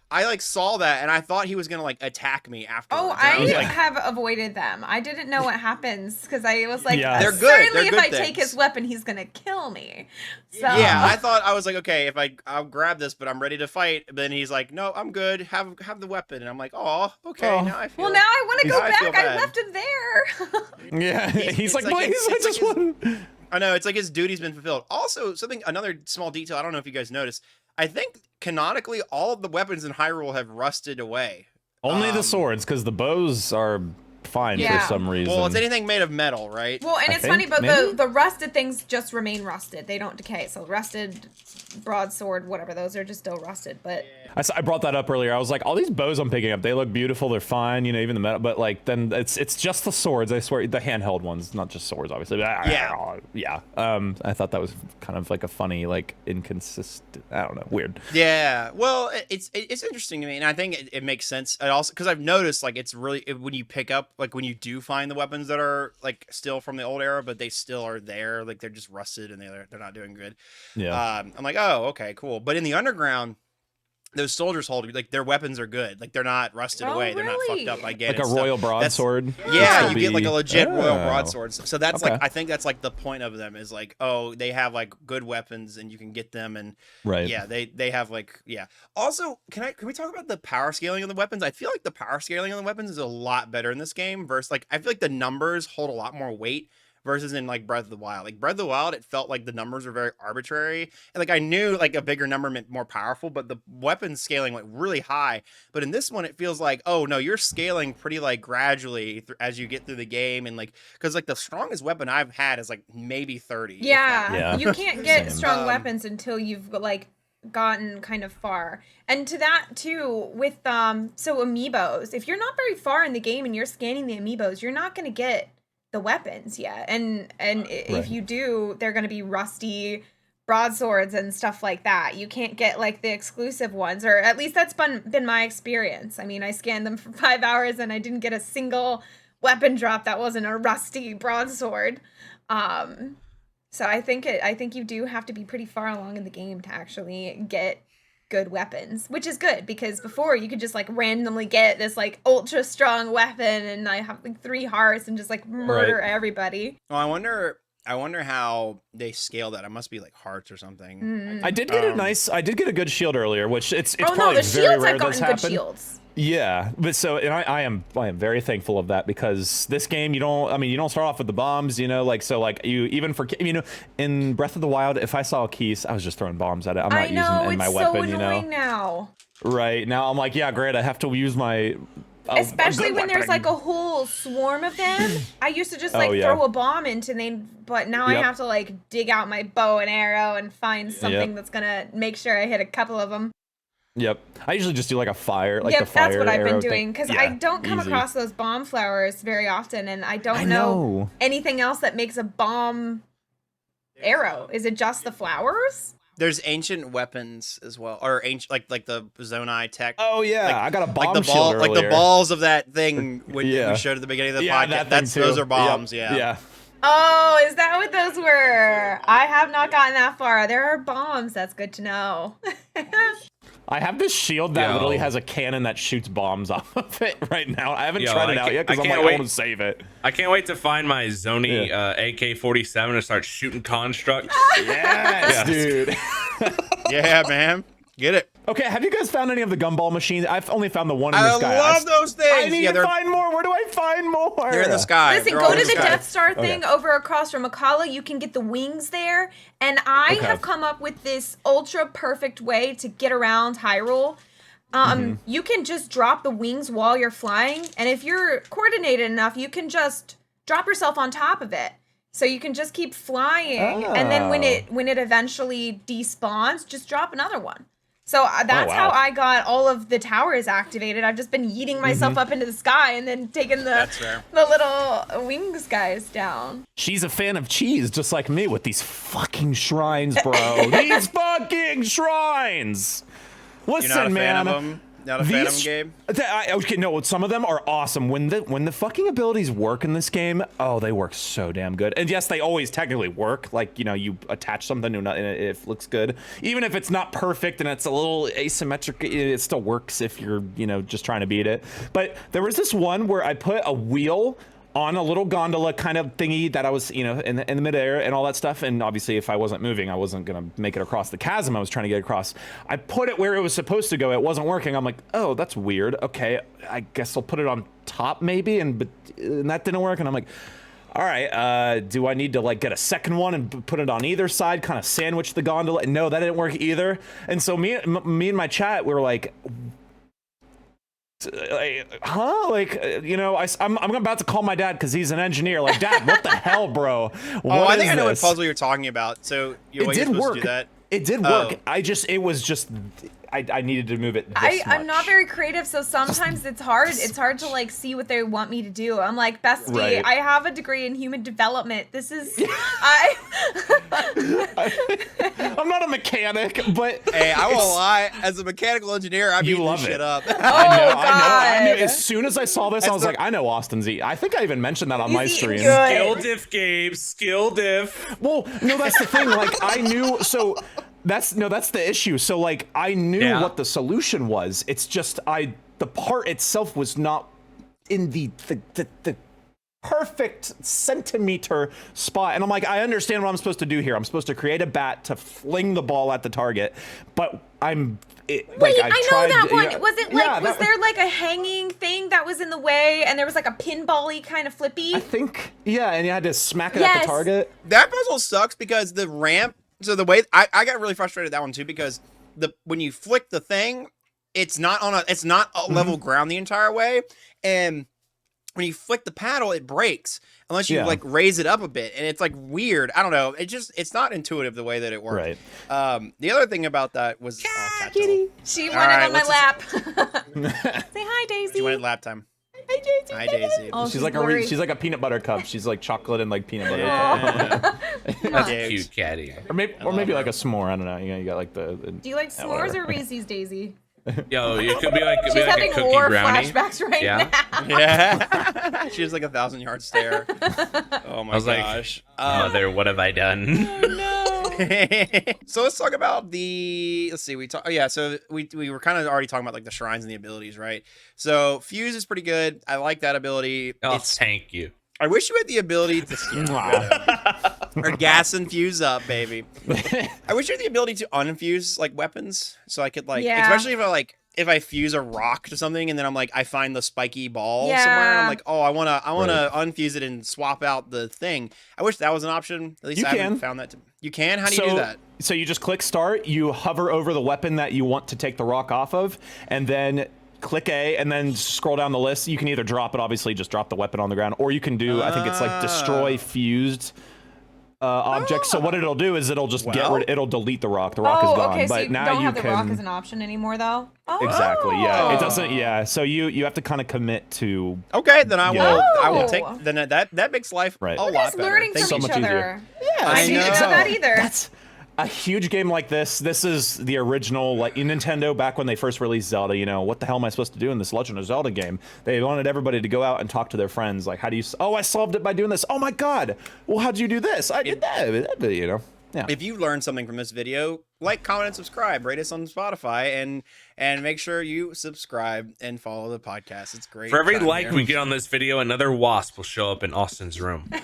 I like saw that and I thought he was gonna like attack me afterwards. Oh, And I was like, have avoided them. I didn't know what happens because I was like, Yeah. They're good. certainly They're if good I take things. his weapon, he's gonna kill me. So yeah, I was like, okay, if I'll grab this, but I'm ready to fight. But then he's like, no, I'm good. Have the weapon, and I'm like, oh, okay. Oh. Now I feel. well, now I want to go I feel back. I bad. left him there. Yeah. He's like, like- please, I it's just like want. I know it's like his duty's been fulfilled. Also, another small detail. I don't know if you guys noticed. I think canonically, all of the weapons in Hyrule have rusted away. Only the swords, because the bows are fine Yeah. for some reason. Well, it's anything made of metal, right? Well, and I it's funny, think, but maybe? the rusted things just remain rusted. They don't decay. So rusted broadsword, whatever, those are just still rusted. But I brought that up earlier. I was like, all these bows I'm picking up, they look beautiful. They're fine, you know, even the metal. But like, then it's just the swords. I swear, the handheld ones, not just swords, obviously. But, yeah. I thought that was kind of like a funny, like inconsistent. I don't know, weird. Yeah, well, it's interesting to me, and I think it makes sense. It also, because I've noticed, like, it's really when you pick up, like, when you do find the weapons that are like still from the old era, but they still are there, like they're just rusted and they're not doing good. Yeah. I'm like, oh, okay, cool. But in the underground, those soldiers hold, like, their weapons are good, like they're not rusted Oh, away, they're not really? fucked up by getting Like a royal broadsword. Yeah, would you get like a be- legit royal Oh. broadsword. So that's Okay. like, I think that's like the point of them is like, oh, they have like good weapons and you can get them, and Right. yeah, they have like, yeah. Also, can we talk about the power scaling of the weapons? I feel like the power scaling of the weapons is a lot better in this game versus, like, I feel like the numbers hold a lot more weight versus in like Breath of the Wild. Like Breath of the Wild, it felt like the numbers were very arbitrary. And like I knew like a bigger number meant more powerful, but the weapon scaling went really high. But in this one, it feels like, oh no, you're scaling pretty like gradually as you get through the game, and like, because like the strongest weapon I've had is like maybe 30. if that. Yeah. you can't get Same. strong weapons until you've like gotten kind of far. And to that too, with so amiibos, if you're not very far in the game and you're scanning the amiibos, you're not going to get the weapons yet. And if you do, they're going to be rusty broadswords and stuff like that. You can't get like the exclusive ones, or at least that's been my experience. I mean, I scanned them for 5 hours and I didn't get a single weapon drop that wasn't a rusty broadsword. So I think you do have to be pretty far along in the game to actually get good weapons, which is good, because before you could just like randomly get this like ultra strong weapon and I have like 3 hearts and just like murder everybody. Oh, I wonder how they scale that. It must be like hearts or something. I did get I did get a good shield earlier, which it's Oh no, probably the very shields rare I've that's gotten good happened. shields. Yeah, but so, and I am very thankful of that, because this game, you don't start off with the bombs, you know, like, so like you, even for, you know, in Breath of the Wild, if I saw a Keese, I was just throwing bombs at it. I'm not using it in my weapon, you know. Annoying now. Right, now I'm like, yeah, great, I have to use my Especially when there's weapon. like a whole swarm of them. I used to just like yeah. throw a bomb into them, but now I Yep. have to like dig out my bow and arrow and find something that's gonna make sure I hit a couple of them. Yep, I usually just do like a fire, like Yep, the fire that's what I've been arrow doing, because thing. I Yeah, don't come easy. across those bomb flowers very often, and I don't I know know. anything else that makes a bomb arrow. Is it just the flowers? There's ancient weapons as well, or ancient like the Zonai tech. Oh yeah, Like- I got a bomb like the shield earlier. like the balls of that thing when Yeah. we showed at the beginning of the Yeah, podcast. that thing too. Those are bombs. Yep. Yeah. Yeah. Oh, is that what those were? I have not gotten that far. There are bombs. That's good to know. I have this shield that Yo. literally has a cannon that shoots bombs off of it right now. I haven't Yo, tried it I out can't- yet, because I I'm can't like, I wait. want to save it. I can't wait to find my Zoni AK-47 and start shooting constructs. Yes, dude. Yeah, man. Get it. Okay, have you guys found any of the gumball machines? I've only found the one in I the sky. love those things. I need yeah, to they're, find more. Where do I find more? they're in the sky. Listen, They're go all to in the sky. Death Star thing over across from Akala. You can get the wings there. And I Okay. have come up with this ultra perfect way to get around Hyrule. You can just drop the wings while you're flying. And if you're coordinated enough, you can just drop yourself on top of it. So you can just keep flying. And then when it eventually despawns, just drop another one. So that's how wow. I got all of the towers activated. I've just been yeeting myself up into the sky and then taking That's fair. the little wings guys down. She's a fan of cheese, just like me, with these fucking shrines, bro. These fucking shrines. Listen, You're not a fan man. of them? Not a fan of them, These- Gabe? Okay, no, some of them are awesome. When the fucking abilities work in this game, oh, they work so damn good. And yes, they always technically work. Like, you know, you attach something to another, and it looks good. Even if it's not perfect and it's a little asymmetric, it still works if you're, you know, just trying to beat it. But there was this one where I put a wheel on a little gondola kind of thingy that I was, you know, in the midair and all that stuff. And obviously, if I wasn't moving, I wasn't going to make it across the chasm I was trying to get across. I put it where it was supposed to go. It wasn't working. I'm like, oh, that's weird. Okay, I guess I'll put it on top maybe. And that didn't work. And I'm like, all right, do I need to like get a second one and put it on either side, kind of sandwich the gondola? And no, that didn't work either. And so me and my chat, we were like, Huh? Like, I'm about to call my dad because he's an engineer. Like, Dad, what the hell, bro? What I think is I know what this? puzzle you're talking about. So It you're did supposed work. to do that. It did work. It was just, I needed to move it this I'm not much. very creative, so sometimes it's hard. It's hard to like see what they want me to do. I'm like, bestie, Right. I have a degree in human development. This is I'm not a mechanic, but Hey, I won't lie. As a mechanical engineer, I'm You beating love this shit it. up. I knew. God. As soon as I saw this, I was like, I know Austin's eat. I think I even mentioned that on my He's stream. eating good. Skill diff, Gabe. Skill diff. Well, no, that's the thing. Like, I knew. So that's the issue. So like, I knew what the solution was. It's just the part itself was not in the perfect centimeter spot. And I'm like, I understand what I'm supposed to do here. I'm supposed to create a bat to fling the ball at the target, but Wait, I know that one. Yeah, Was it like, was there like a hanging thing that was in the way and there was like a pinball-y kind of flippy? I think, yeah, and you had to smack it at the target. That puzzle sucks because the ramp. So the way I got really frustrated with that one too because when you flick the thing, it's not a level ground the entire way, and when you flick the paddle, it breaks unless you like raise it up a bit, and it's like weird. I don't know. It's not intuitive the way that it worked. Right. The other thing about that was Kitty. She wanted on my lap. Say hi, Daisy. She wanted lap time. Hi, Daisy. Hi, Daisy. Oh, She's like she's like a peanut butter cup. She's like chocolate and like peanut butter cup. That's a cute catty. Or maybe like a s'more. I don't know. You got like the Do you like s'mores or Reese's, Daisy? Yo, it could be like She's a having cookie war brownie. flashbacks right Yeah. now. Yeah. She has like 1,000-yard stare. Oh my I was gosh. Mother, what have I done? So let's talk about let's see, so we were kind of already talking about like the shrines and the abilities, right? So Fuse is pretty good. I like that ability. Oh, thank you. I wish you had the ability to or gas and fuse up, baby. I wish you had the ability to unfuse like weapons, so I could especially if I fuse a rock to something and then I'm like I find the spiky ball somewhere and I'm like, oh, I wanna unfuse it and swap out the thing. I wish that was an option. At least I haven't found that. You can? How do you do that? So you just click start. You hover over the weapon that you want to take the rock off of, and then click A, and then scroll down the list. You can either drop it, obviously, just drop the weapon on the ground, or you can do, I think it's like destroy fused objects. So what it'll do is it'll just it'll delete the rock. The rock is gone. Okay, so but you now don't you have the can rock as an option anymore, though. Oh. Exactly. Yeah. It doesn't. Yeah. So you have to kind of commit to. Okay, then I will. I will Oh. take. Then that makes life a lot Just better. learning Thank from you. each other. Yeah. I didn't know that either. That's a huge game like this. This is the original, like Nintendo back when they first released Zelda. You know, what the hell am I supposed to do in this Legend of Zelda game? They wanted everybody to go out and talk to their friends. Like, how do you? Oh, I solved it by doing this. Oh my God. Well, how'd you do this? I did that. You know. Yeah. If you learned something from this video, like, comment, and subscribe. Rate us on Spotify and make sure you subscribe and follow the podcast. It's great. For every time like here. we get on this video, another wasp will show up in Austin's room. No.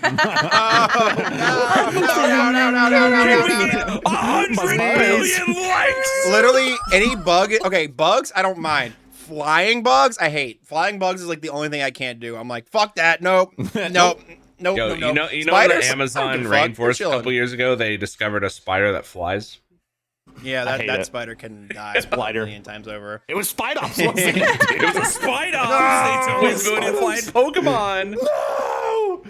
100 million likes. Literally any bug. Okay, bugs I don't mind. Flying bugs I hate. Flying bugs is like the only thing I can't do. I'm like, fuck that. Nope. Nope. Nope. Yo, nope. you know Spiders? the Amazon I don't give a fuck. They're rainforest a chilling. couple years ago, they discovered a spider that flies. Yeah, I hate that it. spider can die It's a blighter. million times over. It was Spider-Man. wasn't it? It was a spider. They took his ability to fly in Pokemon. No.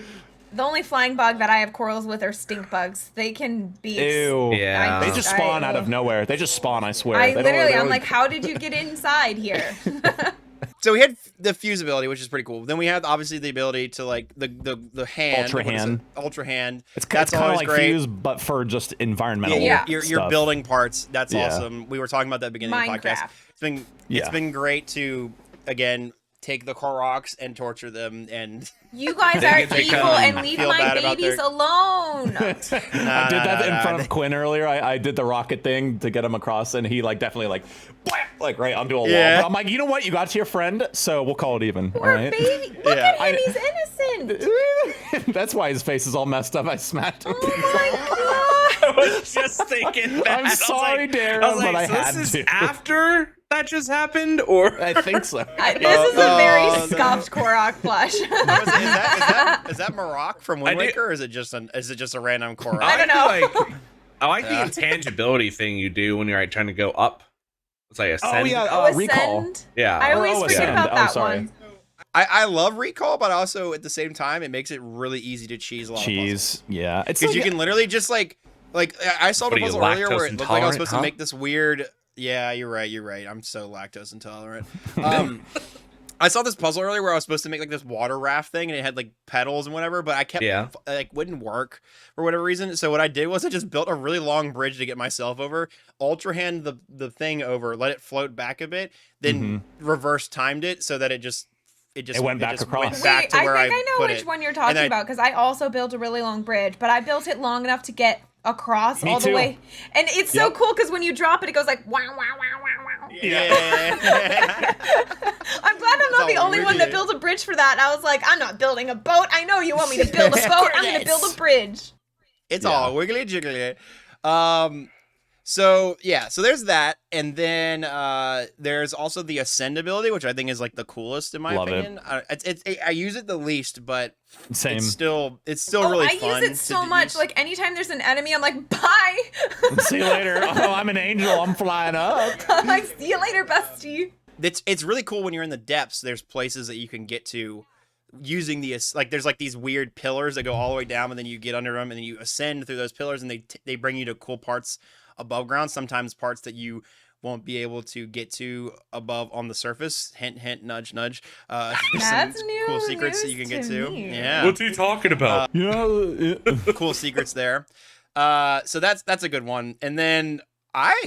The only flying bug that I have quarrels with are stink bugs. They can be. Ew. Yeah. They just spawn out of nowhere. They just spawn. I swear. I They literally, don't- I'm like, how did you get inside here? So we had the fuse ability, which is pretty cool. Then we had obviously the ability to like the hand, Ultra what is it? hand. Ultra hand. It's That's kind of always like great. Fuse, but for just environmental. Yeah. You're stuff. building parts. That's Yeah. awesome. We were talking about that at the beginning of the podcast. Minecraft. It's been great to again take the Koroks and torture them and You guys They are get to evil come and leave feel my bad about babies their- alone. I did that in front of Quinn earlier. I did the rocket thing to get him across, and he like definitely like, whap, like right onto a wall. Yeah. But I'm like, you know what? You got to your friend, so we'll call it even. Poor all right? baby. Look Yeah. at him. He's innocent. That's why his face is all messed up. I smacked him. Oh my I was just thinking that. I'm sorry, Darren, I was like, but I so had this is to. after that just happened, or I think so. This is a very no. scuffed Korok plush. is that Maroc from Wind I did- Waker, or is it just a random Korok? I don't know. I like the intangibility thing you do when you're trying to go up. It's like Oh Ascend. yeah, Recall. Ascend. Yeah. I always Oh, forget Ascend. about Oh, that sorry. one. I love Recall, but also at the same time, it makes it really easy to cheese a lot of puzzles. Cheese. Yeah. It's Because like, you can literally just like I saw What the are you, puzzle earlier where lactose it looked like I was intolerant, supposed huh? to make this weird. Yeah, you're right. I'm so lactose intolerant. I saw this puzzle earlier where I was supposed to make like this water raft thing and it had like pedals and whatever, but I kept like wouldn't work for whatever reason. So what I did was I just built a really long bridge to get myself over, ultra hand the thing over, let it float back a bit, then reverse timed it so that it went back across. back to where I think I know put which it. one you're talking about because I also built a really long bridge, but I built it long enough to get across all the way. And it's so cool because when you drop it, it goes like wow, wow, wow, wow, wow. Yeah. I'm glad I'm not the only one that built a bridge for that. I was like, I'm not building a boat. I know you want me to build a boat. I'm going to build a bridge. It's all wiggly jiggly. So there's that, and then there's also the Ascend ability, which I think is like the coolest in my opinion. I use it the least, but same. It's still really fun. I use it so much. Like anytime there's an enemy, I'm like, bye. See you later. Oh, I'm an angel. I'm flying up. I'm like, see you later, bestie. It's really cool when you're in the depths. There's places that you can get to using there's like these weird pillars that go all the way down, and then you get under them, and then you ascend through those pillars, and they bring you to cool parts above ground. Sometimes parts that you won't be able to get to above on the surface. Hint, hint, nudge, nudge. That's some new cool secrets that you can get to. me. Yeah. What's he talking about? Cool secrets there. So that's a good one. And then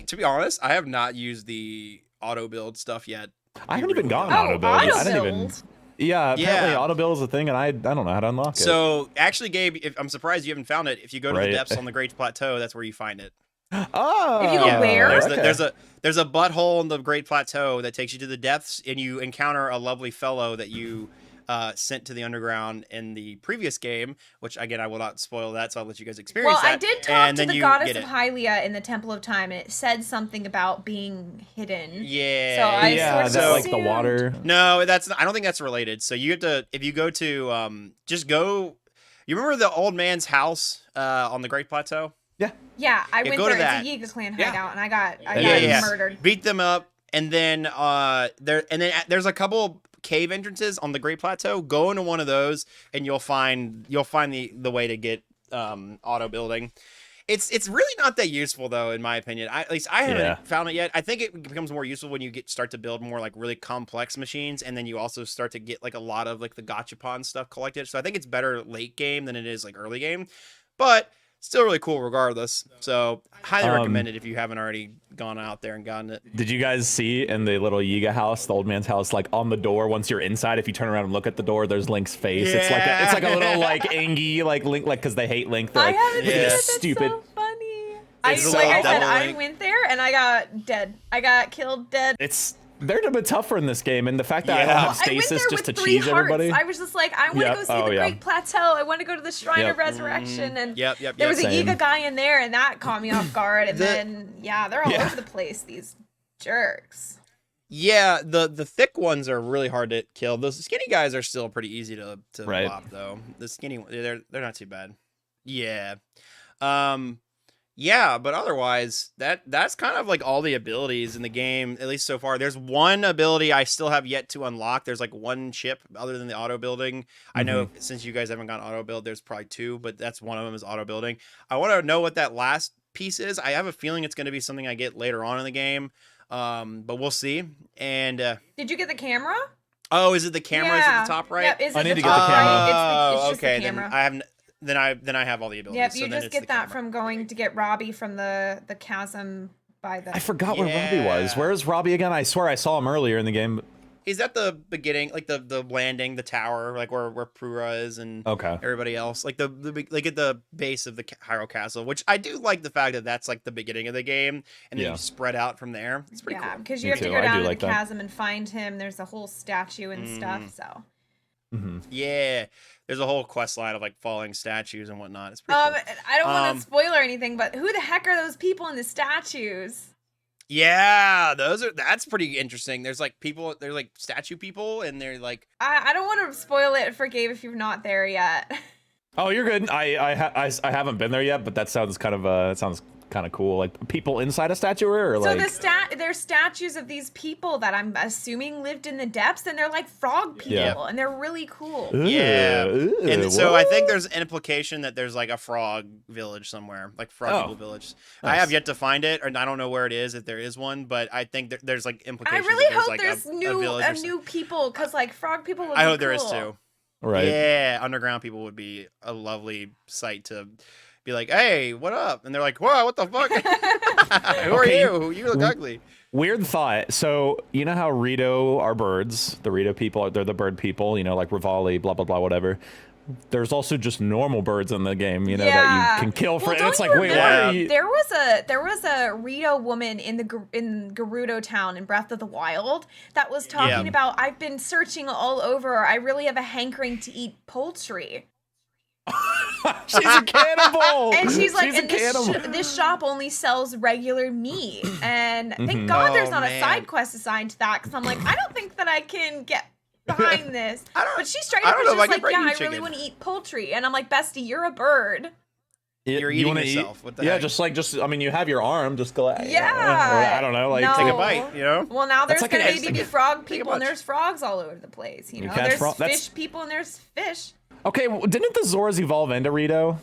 to be honest, I have not used the auto build stuff yet. I haven't even gotten auto auto build. build. I didn't even. Yeah, apparently auto build is a thing, and I don't know how to unlock it. So actually, Gabe, I'm surprised you haven't found it. If you go to the depths on the Great Plateau, that's where you find it. Oh, if you go where? There's a butthole in the Great Plateau that takes you to the depths, and you encounter a lovely fellow that you sent to the underground in the previous game, which again I will not spoil that, so I'll let you guys experience that. Well, I did talk to the goddess of Hylia in the Temple of Time, and it said something about being hidden. Yeah. So I sort of like the water. No, I don't think that's related. So you have to, if you go to just go. You remember the old man's house on the Great Plateau? Yeah, I went go to there. that. It's a Yiga clan hideout, and I got murdered. Beat them up, and then there's a couple cave entrances on the Great Plateau. Go into one of those, and you'll find the way to get auto building. It's really not that useful though, in my opinion. At least I haven't found it yet. I think it becomes more useful when you start to build more like really complex machines, and then you also start to get like a lot of like the gachapon stuff collected. So I think it's better late game than it is like early game, but still really cool regardless. So highly recommend it if you haven't already gone out there and gotten it. Did you guys see in the little Yiga house, the old man's house, like on the door, once you're inside, if you turn around and look at the door, there's Link's face. Yeah. It's like a little like Angie, like Link, like because they hate Link. They're like, I haven't seen it. That's stupid. so funny. It's Like I said, double I Link. went there and I got dead. I got killed dead. They're a bit tougher in this game, and the fact that I don't have I went stasis there just to with 3 cheese hearts. everybody. I was just like, I want to go see the Great Plateau. I want to go to the Shrine of Resurrection. And there was a Yiga guy in there, and that caught me off guard. And then, they're all over the place, these jerks. Yeah, the thick ones are really hard to kill. Those skinny guys are still pretty easy to lop, though. The skinny ones, they're not too bad. Yeah. Yeah, but otherwise, that's kind of like all the abilities in the game, at least so far. There's one ability I still have yet to unlock. There's like one chip other than the auto building. I know since you guys haven't gotten auto build, there's probably 2, but that's one of them is auto building. I want to know what that last piece is. I have a feeling it's going to be something I get later on in the game, but we'll see. And did you get the camera? Oh, is it the camera? Is at the top right? Yep, is it I need the to get top the camera. right? It's just okay. the camera. Then I have. Then I have all the abilities. Yep, so you then just it's get the that camera. from going to get Robbie from the chasm by the. I forgot where Robbie was. Where is Robbie again? I swear I saw him earlier in the game. He's at the beginning, like the landing, the tower, like where Prura is and everybody else, like like at the base of the Hyrule Castle, which I do like the fact that that's like the beginning of the game, and then you spread out from there. It's pretty cool. Because you have to go down to the chasm and find him. There's a whole statue and stuff. So. Yeah, there's a whole quest line of like falling statues and whatnot. It's pretty cool. I don't want to spoil or anything, but who the heck are those people in the statues? Yeah, that's pretty interesting. There's like people, they're like statue people, and they're like. I don't want to spoil it for Gabe if you're not there yet. Oh, you're good. I haven't been there yet, but that sounds kind of kind of cool. Like people inside a statue, or So like there's statues of these people that I'm assuming lived in the depths, and they're like frog people, Yeah. and they're really cool. Yeah. Ooh, And so I think what? there's an implication that there's like a frog village somewhere, like frog people village. I nice. have yet to find it, or I don't know where it is if there is one, but I think there's like I implications. really that there's hope like there's a village or new people, because like frog people would I be hope there is cool. too. Right. Yeah, underground people would be a lovely sight to be like, hey, what up? And they're like, whoa, what the fuck? Who are Okay. you? You look ugly. Weird thought. So you know how Rito are birds? The Rito people, they're the bird people. You know, like Rivali, blah blah blah, whatever. There's also just normal birds in the game. You know that you can kill for. Well, and don't it's you like, wait, why remember, are you? there was a Rito woman in Gerudo Town in Breath of the Wild that was talking about, I've been searching all over. I really have a hankering to eat poultry. She's a cannibal. And she's like, a cannibal. this shop only sells regular meat. And thank God there's not a side quest assigned to that, because I'm like, I don't think that I can get behind this. But she straight up was just like, yeah, I really want to eat poultry. And I'm like, Bestie, you're a bird. You're you eating wanna yourself. Eat? What the yeah, heck? just I mean, you have your arm. Just go. Yeah. I don't know. Like No. Take a bite, you know? Well, now there's That's like gonna an- maybe be frog people, and bunch. there's frogs all over the place. You know, catch there's frog- fish people, and there's fish. Okay, well, didn't the Zoras evolve into Rito?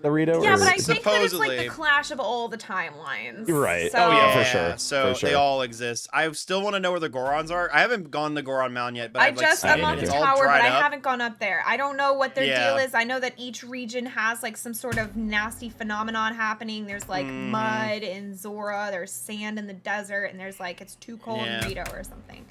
The Rito? Yeah, or- but I think that it's like Supposedly. the clash of all the timelines. You're right. So, Oh, yeah, for Yeah, sure. so For sure. they all exist. I still want to know where the Gorons are. I haven't gone to Goron Mountain yet, but I I've like just seen I'm it. on the It's all tower, but dried I up. haven't gone up there. I don't know what their Yeah. deal is. I know that each region has like some sort of nasty phenomenon happening. There's like mud in Zora, there's sand in the desert, and there's like it's too cold in Yeah. Rito or something.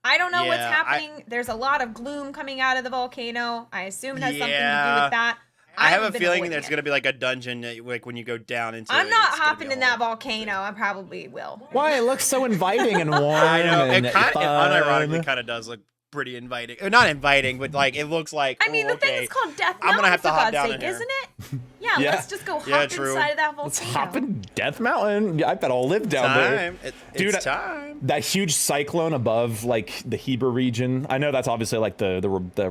I don't know what's Yeah, happening. There's a lot of gloom coming out of the volcano. I assume it has something to do Yeah. with that. I have haven't a been feeling avoiding there's it. gonna be like a dungeon like when you go down into it. I'm not it's gonna be hopping a in that whole- volcano. I probably will. Why? It looks so inviting and warm. I know and it kind of fun. unironically kind of does look pretty inviting. Not inviting, but like it looks like. I mean, oh, the thing okay. is called Death I'm gonna Mountain, have to for hop God's down sake, in here. isn't it? Yeah, Yeah. let's just go Yeah, hop true. inside of that volcano. Let's hop in Death Mountain. I bet I'll live down there. Time. Dude, It's time. That huge cyclone above like the Heber region. I know that's obviously like the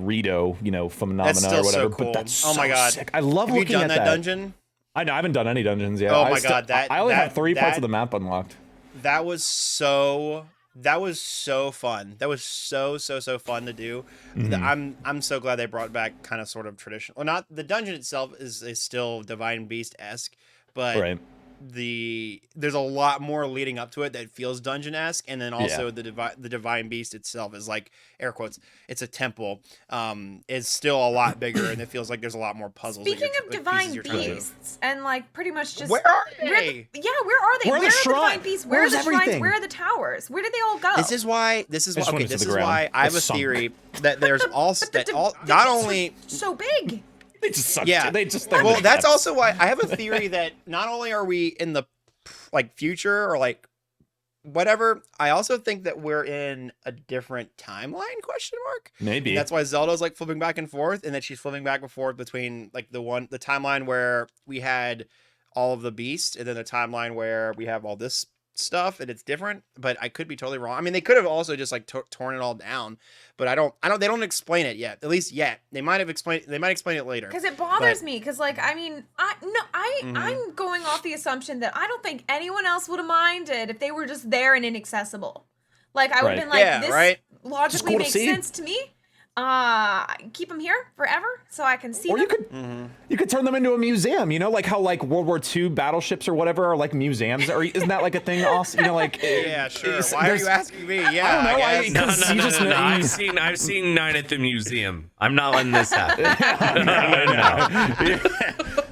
Rito, you know, phenomena That's still or whatever. so cool. But that's Oh my so God. sick. I love Have you looking done at that dungeon? I know I haven't done any dungeons yet. Oh I my God, I only have 3 parts that- of the map unlocked. That was so fun. That was so fun to do. I'm so glad they brought back kind of sort of traditional. Well, not the dungeon itself is still Divine Beast-esque, but Right. there's a lot more leading up to it that feels dungeon-esque, and then also Yeah. the Divine Beast itself is like air quotes. It's a temple. It's still a lot bigger, and it feels like there's a lot more puzzles. that Speaking you're- of pieces divine you're trying to do. beasts, and like pretty much just Where are where they? where are they? Where are the Where are the shrine- divine beasts? Where are where's the shrines? everything? Where are the towers? Where did they all go? This is why. just went into This the is ground. why I have a It's sunk. theory that there's also But the not divisions only. are so big. They just suck. Yeah. They just Well, that's also why I have a theory that not only are we in the like future or like whatever, I also think that we're in a different timeline question mark. maybe. And that's why Zelda's like flipping back and forth, and that she's flipping back and forth between like the timeline where we had all of the beasts, and then the timeline where we have all this stuff, and it's different. But I could be totally wrong. I mean, they could have also just like torn it all down, but I don't. They don't explain it yet. At least yet. They might have explained. They might explain it later. Because it bothers But- me. Because like I'm Mm-hmm. going off the assumption that I don't think anyone else would have minded if they were just there and inaccessible. Like I would have Right. been like, Yeah, this right. logically cool to makes see. sense to me. Keep them here forever so I can see Or them. you could you could turn them into a museum, you know, like how like World War II battleships or whatever are like museums. Or isn't that like a thing? Also, you know, like Yeah, sure. it's- Why are there's- you asking me? Yeah, I don't know. I guess. No, Because no, you no, just no, no. know- I've seen 9 at the museum. I'm not letting this happen.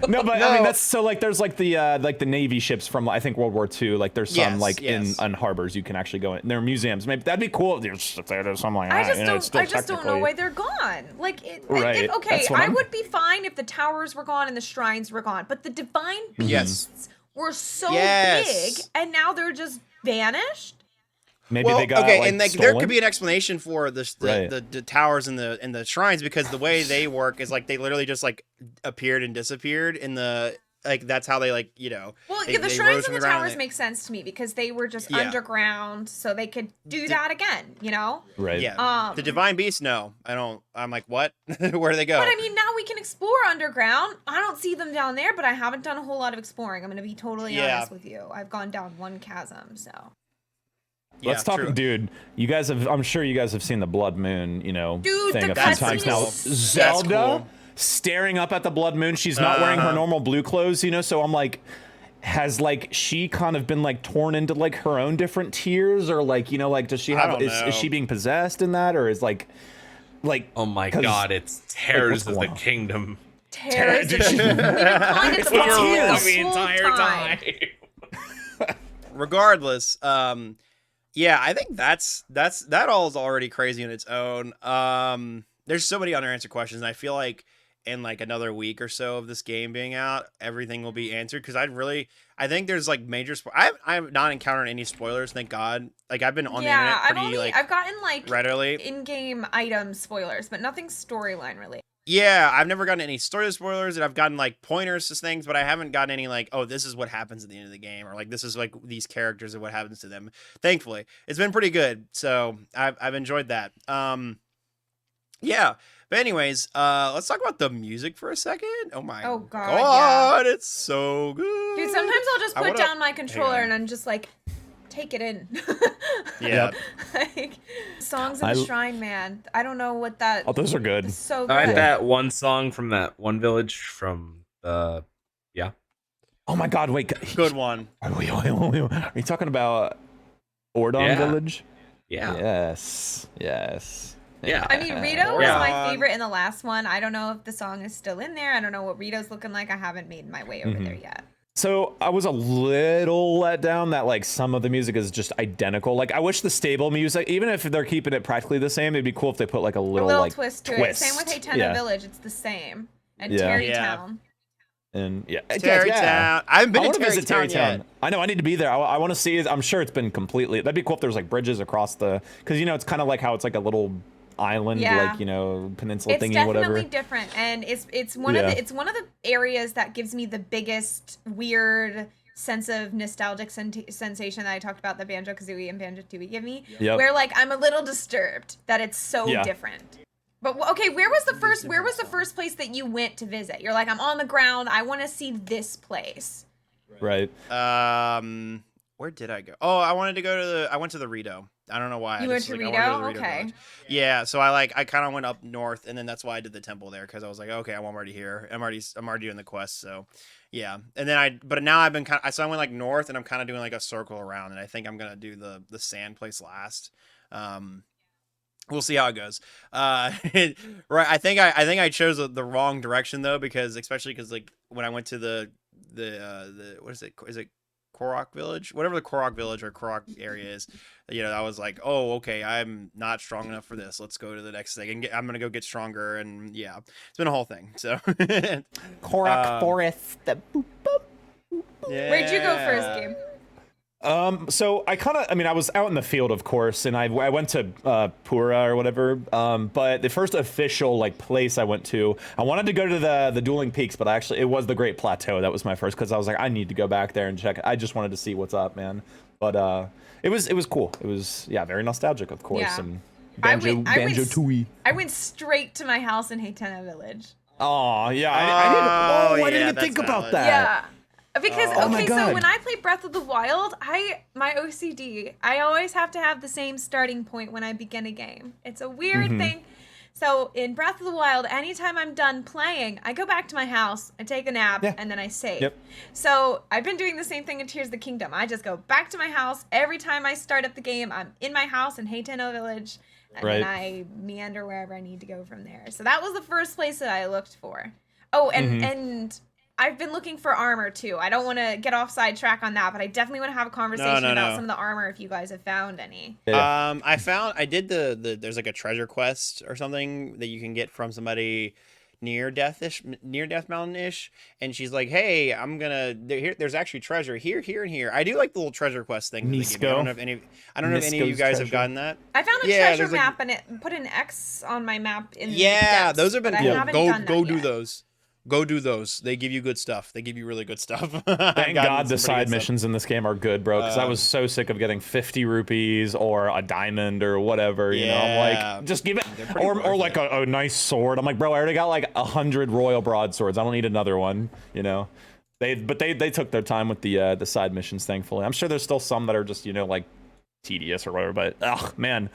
No, but I No. mean that's so like there's like the Navy ships from I think World War II. Like there's some Yes, like yes. in harbors you can actually go in. They're museums. Maybe that'd be cool if there's something like that. I just you know, it's still I just don't know technically- why they're gone. Like, Right, okay, that's what I I'm- would be fine if the towers were gone and the shrines were gone, but the divine Yes. beasts were so Yes. big, and now they're just vanished. Maybe Well, they got okay, like, and like there stolen? could be an explanation for this, Right. the towers and the shrines, because the way they work is like they literally just like appeared and disappeared in the like that's how they like Well, they, yeah, the they shrines rose and from the ground towers and make sense to me because they were just Yeah. underground, so they could do that again, Right. yeah. The divine beast, no, I don't. I'm like, what? Where do they go? But I mean, now we can explore underground. I don't see them down there, but I haven't done a whole lot of exploring. I'm going to be totally honest with you. I've gone down one chasm, so. Yeah, Let's talk, true. dude. You guys have, I'm sure you guys have seen the Blood Moon, Dude, thing the a few cutscene times now. is Zelda cool. staring up at the Blood Moon. She's not wearing her normal blue clothes, so I'm like, has like she kind of been like torn into like her own different tiers, or like does she have is she being possessed in that, or is like oh my god, it's Tears of the Kingdom. Tears. We've been calling it the the entire time. Regardless, yeah, I think that all is already crazy in its own. There's so many unanswered questions, and I feel like in like another week or so of this game being out, everything will be answered. Because I think there's like major. I've not encountered any spoilers, thank God. Like I've been on the internet pretty I've gotten like readily in-game item spoilers, but nothing storyline related. Yeah, I've never gotten any story spoilers, and I've gotten like pointers to things, but I haven't gotten any like, oh, this is what happens at the end of the game, or like this is like these characters and what happens to them. Thankfully, it's been pretty good, so I've enjoyed that. Yeah, but anyways, let's talk about the music for a second. Oh my god, it's so good, dude. Sometimes I'll just put down my controller and I'm just like, take it in. Yeah. Like songs in the shrine, man. I don't know what that. Oh, those are good. So good. I had that one song from that one village from the. Yeah. Oh my god! Wait. Good one. Are you talking about Ordon Village? Yeah. Yes. Yeah. I mean, Rito was my favorite in the last one. I don't know if the song is still in there. I don't know what Rito's looking like. I haven't made my way over there yet. So I was a little let down that like some of the music is just identical. Like I wish the stable music, even if they're keeping it practically the same, it'd be cool if they put like a little like twist to it. Same with Hateno Village, it's the same. And Terrytown. And Terrytown. I haven't been to Terrytown yet. I know I need to be there. I want to see it. I'm sure it's been completely. That'd be cool if there's like bridges across the, because it's kind of like how it's like a little island, like peninsula thingy, whatever. It's definitely different, and it's one of the areas that gives me the biggest weird sense of nostalgic sensation that I talked about that Banjo-Kazooie and Banjo-Tooie give me, where like I'm a little disturbed that it's so different. But okay, where was the first place that you went to visit? You're like, I'm on the ground, I want to see this place. Right. Where did I go? Oh, I went to the Rito. I don't know why. You went to Rito? Okay. Yeah, so I kind of went up north, and then that's why I did the temple there, because I was like, okay, I'm already here. I'm already doing the quest, so yeah. And then but now I've been so I went like north, and I'm kind of doing like a circle around, and I think I'm gonna do the sand place last. We'll see how it goes. Right. I think I chose the wrong direction though, because like when I went to the what is it? Is it Korok Village? Whatever the Korok Village or Korok area is, I was like, oh, okay, I'm not strong enough for this. Let's go to the next thing, and I'm gonna go get stronger. And yeah, it's been a whole thing. So Korok Forest. Yeah. Where'd you go first, Gabe? So I was out in the field, of course, and I went to Pura or whatever. But the first official like place I went to, I wanted to go to the Dueling Peaks, but it was the Great Plateau. That was my first, because I was like, I need to go back there and check. I just wanted to see what's up, man. But it was cool. It was very nostalgic, of course. Yeah. And Banjo-Tooie. I went straight to my house in Hateno Village. Oh yeah, I didn't even think about that. Yeah. Because so when I play Breath of the Wild, my OCD, I always have to have the same starting point when I begin a game. It's a weird thing. So in Breath of the Wild, anytime I'm done playing, I go back to my house, I take a nap, and then I save. Yep. So I've been doing the same thing in Tears of the Kingdom. I just go back to my house. Every time I start up the game, I'm in my house in Hateno Village, and then I meander wherever I need to go from there. So that was the first place that I looked for. Oh, and I've been looking for armor too. I don't want to get off sidetrack on that, but I definitely want to have a conversation about some of the armor if you guys have found any. Yeah. I did there's like a treasure quest or something that you can get from somebody near Death Mountain-ish, and she's like, hey, there's actually treasure here, and here. I do like the little treasure quest thing. I don't know if any of you guys have gotten that. I found a treasure map and it put an X on my map in those have been cool. Go do those. Go do those. They give you good stuff. They give you really good stuff. Thank God the side missions in this game are good, bro, because I was so sick of getting 50 rupees or a diamond or whatever, you know? I'm like, just give it, or like a nice sword. I'm like, bro, I already got like 100 royal broadswords. I don't need another one, you know? They took their time with the side missions, thankfully. I'm sure there's still some that are just, you know, like tedious or whatever, but ugh, man.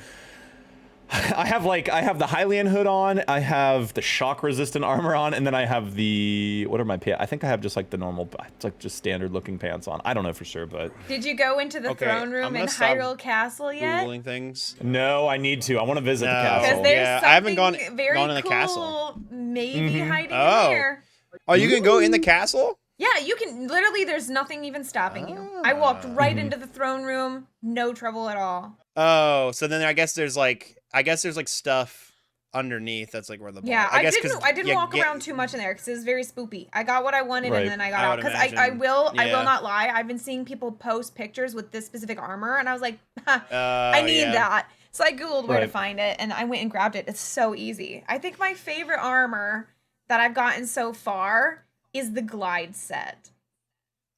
I have the Hylian hood on, I have the shock resistant armor on, and then I have the, what are my pants? I think I have just like the normal, it's like just standard looking pants on. I don't know for sure, but. Did you go into the throne room in Hyrule Castle yet? Googling things. No, I need to. I want to visit the castle. Because there's I haven't gone very in the cool castle. maybe hiding in there. Oh, you can go in the castle? Yeah, you can, literally there's nothing even stopping you. I walked right into the throne room, no trouble at all. Oh, so then I guess there's like stuff underneath. That's like where the yeah. I didn't walk around too much in there because it was very spoopy. I got what I wanted and then I got out because I will not lie. I've been seeing people post pictures with this specific armor and I was like, I need that. So I googled where to find it and I went and grabbed it. It's so easy. I think my favorite armor that I've gotten so far is the glide set.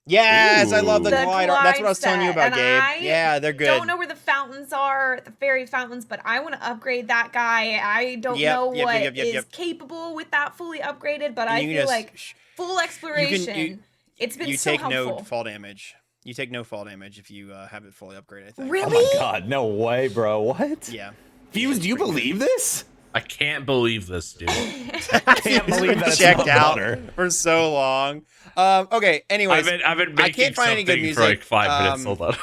Yes, Ooh. I love the glide. That's what I was telling you about, Gabe. Yeah, they're good. I don't know where the fountains are, the fairy fountains, but I want to upgrade that guy. I don't know what is capable with that fully upgraded, but I feel like full exploration. It's been so helpful. You take no fall damage. You take no fall damage if you have it fully upgraded, I think. Really? Oh my God, no way, bro. What? Yeah. Fuse, do you believe this? I can't believe this, dude. I can't believe that it's checked out water. for so long. Okay. Anyways, I've been making I can't find any good music for like 5 minutes. Hold on.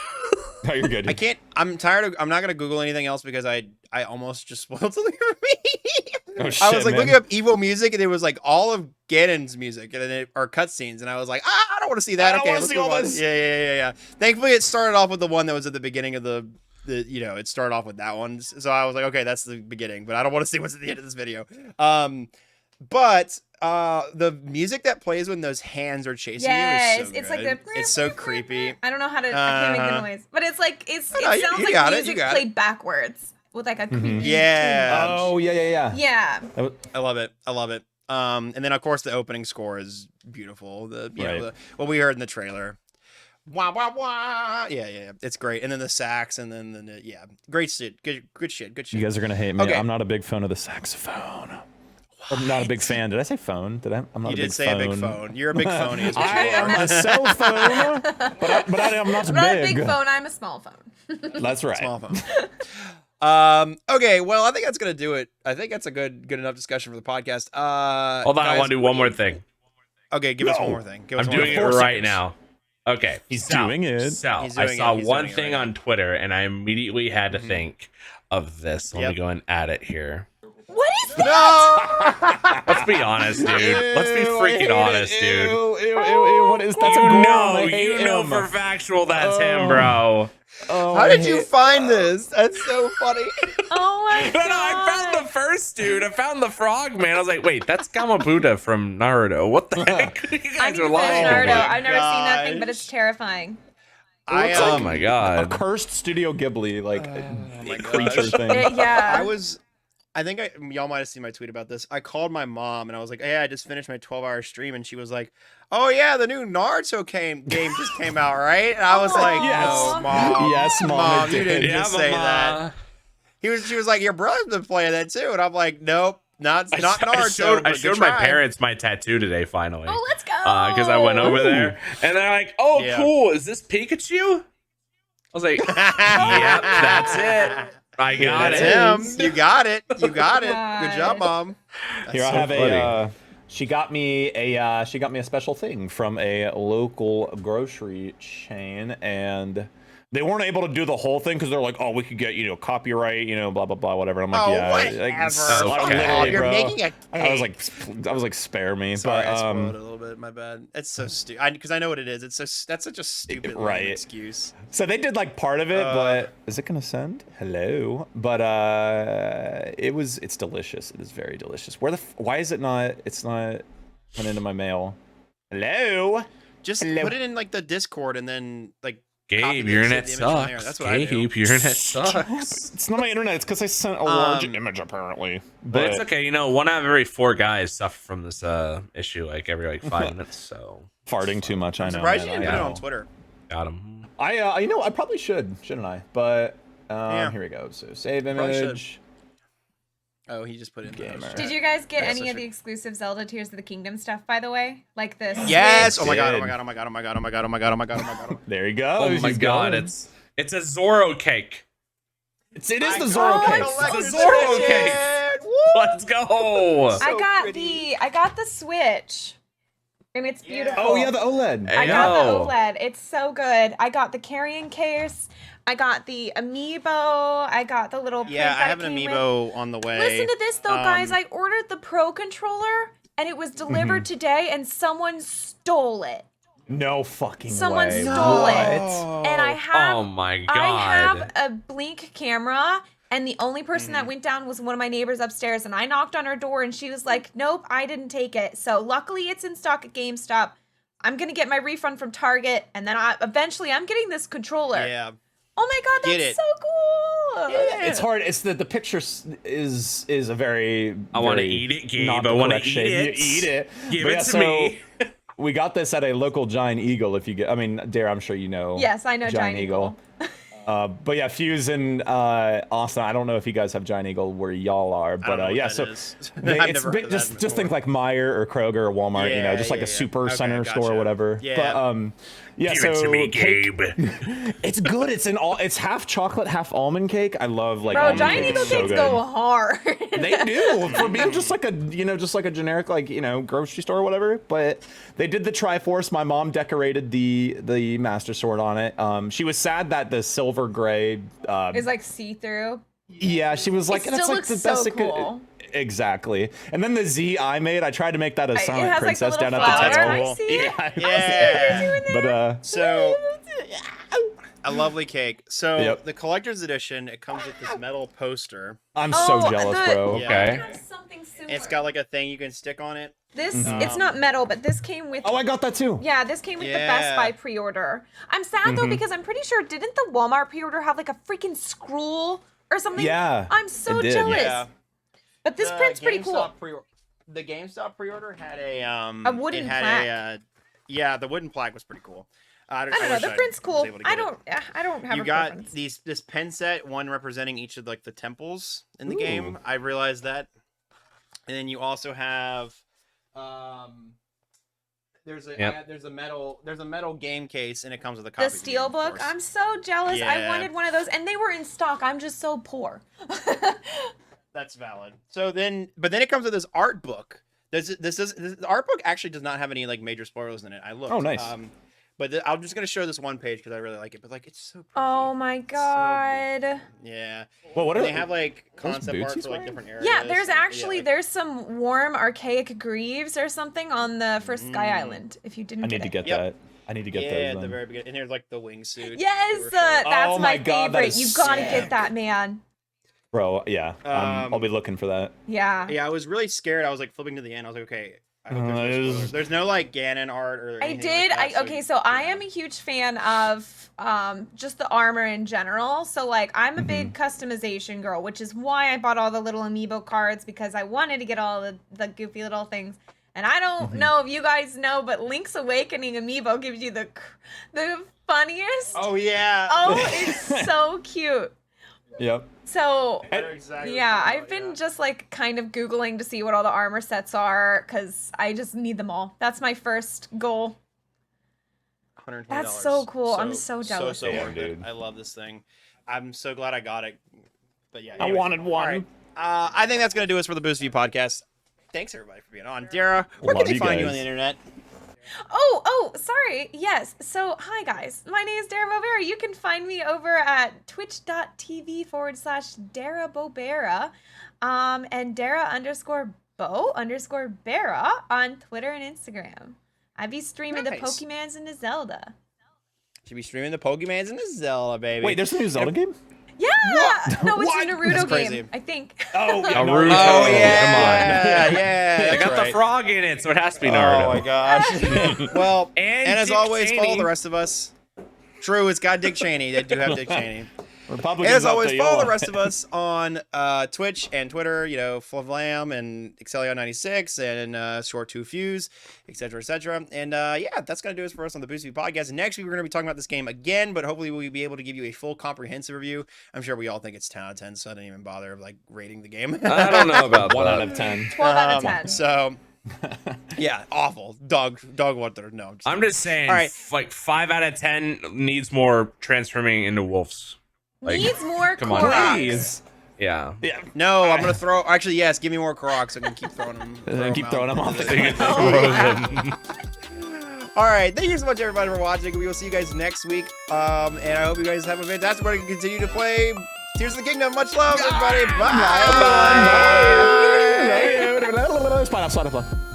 No, you're good. I can't. I'm tired of. I'm not gonna Google anything else because I almost just spoiled something for me. Oh, shit, I was like man. looking up Evo music and it was like all of Ganon's music and then or cutscenes and I was like, I don't want to see that. Okay, let's move on. Yeah. Thankfully, it started off with the one that was at the beginning of the it started off with that one. So I was like, okay, that's the beginning, but I don't want to see what's at the end of this video. But the music that plays when those hands are chasing you is so it's good. like it's so creepy. I don't know how to. I can't make the noise, but it's like it sounds like music played backwards with like a creepy. Yeah. Oh yeah. Yeah. I love it. And then of course the opening score is beautiful. What we heard in the trailer. Wah wah wah. Yeah. It's great. And then the sax, and then great shit. Good shit. You guys are gonna hate me. Okay. I'm not a big fan of the saxophone. I'm not a big fan. Did I say phone? I'm not you a big did say phone. a big phone. You're a big phony. Is what I you are. am a cell phone, but I am not I'm big. not a big phone. I'm a small phone. That's right. Small phone. Okay, well, I think that's gonna do it. I think that's a good enough discussion for the podcast. Hold on, guys, I want to do one more thing. Okay, give us one more thing. I'm doing it right now. Okay, He's doing it. So He's I doing saw it. He's one doing it thing right on Twitter, and I immediately had to think of this. Let me go and add it here. What is that? No. Let's be honest, dude. Let's be freaking honest, dude. Ew, what is that? You know for factual that's him, bro. Oh, How did you find this? That's so funny. Oh my god. No, I found the first dude. I found the frog man. I was like, wait, that's Kamabuta from Naruto. What the heck? You I guys need are to finish lying. Naruto. I've never seen that thing, but it's terrifying. Oh my a god. cursed Studio Ghibli my creature gosh. thing? Yeah. I think y'all might have seen my tweet about this. I called my mom and I was like, hey, I just finished my 12-hour stream. And she was like, oh yeah, the new Naruto game just came out, right? And I was like, Yes. no, Mom. Yes, Mom, it you didn't did. just say that. She was like, your brother's been playing that too. And I'm like, nope, not Naruto. I showed my parents my tattoo today, finally. Oh, let's go. Because I went over there and they're like, oh, Yeah. cool. Is this Pikachu? I was like, yep, that's it. I got it. That's him. You got it. Good job, Mom. That's Here I so have funny. a. She got me a special thing from a local grocery chain, and they weren't able to do the whole thing because they're like, oh, we could get copyright, blah blah blah, whatever. I'm like, whatever. Okay. You're bro. making a I was like, spare me. Sorry, I but spoiled it a little bit. My bad. It's so stupid. Because I know what it is. That's such a stupid lame excuse. So they did like part of it, but is it gonna send? Hello. But it's delicious. It is very delicious. Why is it not? It's not went into my mail. Hello. Just put it in like the Discord and then like Gabe, the your internet image from there. sucks. That's what I do. Gabe, your internet sucks. It's not my internet. It's because I sent a large image, apparently. But it's okay. You know, 1 out of every 4 guys suffer from this issue like every 5 minutes. So farting too much. I know. Surprised you man, didn't I put it know. on Twitter. got him. I I probably shouldn't I? But Yeah. here we go. So save Probably should. image. Oh, he just put it in Gamer. there. Did you guys get That's any such of a- the exclusive Zelda Tears of the Kingdom stuff, by the way? Like this? Yes. Switch. Oh my god. Oh Did. my god. Oh my god. Oh my god. Oh my god. Oh my god. Oh my god. Oh my god. There he goes. Oh my He's god, going. it's a Zorro cake. it is the I Zorro got cake. it. It's a Zorro cake. Woo! Let's go. I got pretty. I got the Switch, and it's Yeah. beautiful. Oh yeah, the OLED. I got the Yo. OLED. It's so good. I got the carrying case. I got the amiibo. I got the little. Yeah, print I that have it an came amiibo on the way. Listen to this though, guys. Um, I ordered the Pro controller, and it was delivered today, and someone stole it. No fucking Someone way. stole it. No. And I have. Oh my god. I have a Blink camera, and the only person that went down was one of my neighbors upstairs, and I knocked on her door, and she was like, nope, I didn't take it. So luckily it's in stock at GameStop. I'm going to get my refund from Target, and then eventually I'm getting this controller. Yeah. Oh my god, Get that's it. so cool. It's hard. It's the picture is a very. I wanna very eat it, Gabe. not I the wanna correct eat shape. it. You eat it. Give But it yeah, to so me. we got this at a local Giant Eagle. If you get, I mean, Dare, I'm sure you know. Yes, I know Giant Eagle. But yeah, Fuse and Austin. I don't know if you guys have Giant Eagle where y'all are, I don't but know what yeah. that So is. they, I've it's never heard of just that think before. like Meijer or Kroger or Walmart. You know, just like Yeah, a yeah. super Okay, center store gotcha. or whatever. Yeah. But yeah. Give So it to me, cake- Gabe. it's good. It's half chocolate, half almond cake. I love like Bro, almond Giant cake. Eagle It's so cakes good. go hard. They do for being just like a generic like grocery store or whatever. But they did the Triforce. My mom decorated the Master Sword on it. She was sad that the silver gray. It's like see-through. Yeah, she was like, It that's still like looks the so best. It could-" cool. Exactly. And then the Z I made, I tried to make that a It silent has like the princess little down flower. at the I temple. see it. Yeah. I see what you're doing there. But So a lovely cake. So Yep. the collector's edition, it comes with this metal poster. I'm so Oh, jealous, the- bro. Yeah. Okay. I have something similar. It's got like a thing you can stick on it. This, Mm-hmm. it's not metal, but this came with. Oh, I got that too. Yeah, this came with the Best Yeah. Buy pre-order. I'm sad though because I'm pretty sure didn't the Walmart pre-order have like a freaking scroll or something? Yeah, I'm so it did. jealous. Yeah. But this The print's pretty cool. The GameStop pre-order had A wooden plaque. Yeah, the wooden plaque was pretty cool. I don't know. wish The I print's was cool. able to I get it. don't have You a got preference. this pen set, one representing each of like the temples in the game. I realized that, and then you also have, there's a metal game case, and it comes with a copy. The of game, steel of book. course. I'm so jealous. I Yeah. wanted one of those, and they were in stock. I'm just so poor. That's valid. So then, but then it comes with this art book. The art book actually does not have any like major spoilers in it. I looked. Oh, nice. But I'm just gonna show this one page because I really like it. But like, it's so pretty. Oh my god. Yeah. Well, what And are they have like concept boots art he's for like wearing? different areas. Yeah, there's and- actually like- there's some warm archaic greaves or something on the first Sky Island. If you didn't I get need to it. get Yep. that. I need to get yeah, those. at the then. very beginning. And here's like the wingsuit. Yes, they were showing. that's Oh my my God, that favorite. is You gotta sick. get that, man. Bro, yeah. I'll be looking for that. Yeah. Yeah, I was really scared. I was like flipping to the end. I was like, okay. I hope there's, no it was- spoilers. There's no like Ganon art or I anything did. Like that, Okay, so I am a huge fan of just the armor in general. So like I'm a big customization girl, which is why I bought all the little amiibo cards because I wanted to get all the goofy little things. And I don't know if you guys know, but Link's Awakening amiibo gives you the funniest. Oh yeah. Oh, it's so cute. Yep. So I know exactly what yeah, you're talking I've been about, just like kind of Googling to see what all the armor sets are because I just need them all. That's my first goal. $120. That's so cool. I'm so jealous. So Damn, worth it. dude. I love this thing. I'm so glad I got it. But yeah, I anyways. wanted one. All right. I think that's gonna do us for the Boost View podcast. Thanks everybody for being on. Dara, where Love can they you find you on guys. the internet? Oh, sorry. Yes. So, hi guys. My name is Dara Bobera. You can find me over at twitch.tv/Dara Bobera. And Dara_Bo_Bera on Twitter and Instagram. I be streaming the Nice. Pokemans and the Zelda. Should be streaming the Pokemans and the Zelda, baby. Wait, there's a new Zelda game? Yeah! No, it's What? a Naruto That's crazy. game, I think. Oh, yeah, Naruto. Oh Come yeah, yeah. I that's got right. the frog in it, so it has to be Naruto. Oh my gosh. Well, And and as Dick always, follow Cheney. the rest of us. True, it's got Dick Cheney. They do have Dick Cheney. And Republicans as up always, to follow the Yola. rest of us on Twitch and Twitter, Flavlam and Excellion96 and Short2 Fuse, etc., etc. And yeah, that's going to do it for us on the Boosty Podcast. And next week, we're going to be talking about this game again, but hopefully we'll be able to give you a full comprehensive review. I'm sure we all think it's 10 out of 10, so I didn't even bother rating the game. I don't know about 1 that. out of 10. 12 out of 10. So, yeah, awful. Dog water. No. I'm just saying, All right. like 5 out of 10 needs more transforming into wolves. Like, Needs more come on. Koroks. Please. yeah. Yeah. No, I'm going to throw. Actually, yes, give me more Koroks. I can keep throwing them. And keep throwing them off the All right, thank you so much, everybody, for watching. We will see you guys next week. And I hope you guys have a fantastic one and continue to play Tears of the Kingdom. Much love, everybody. Bye. Bye. Bye. Bye.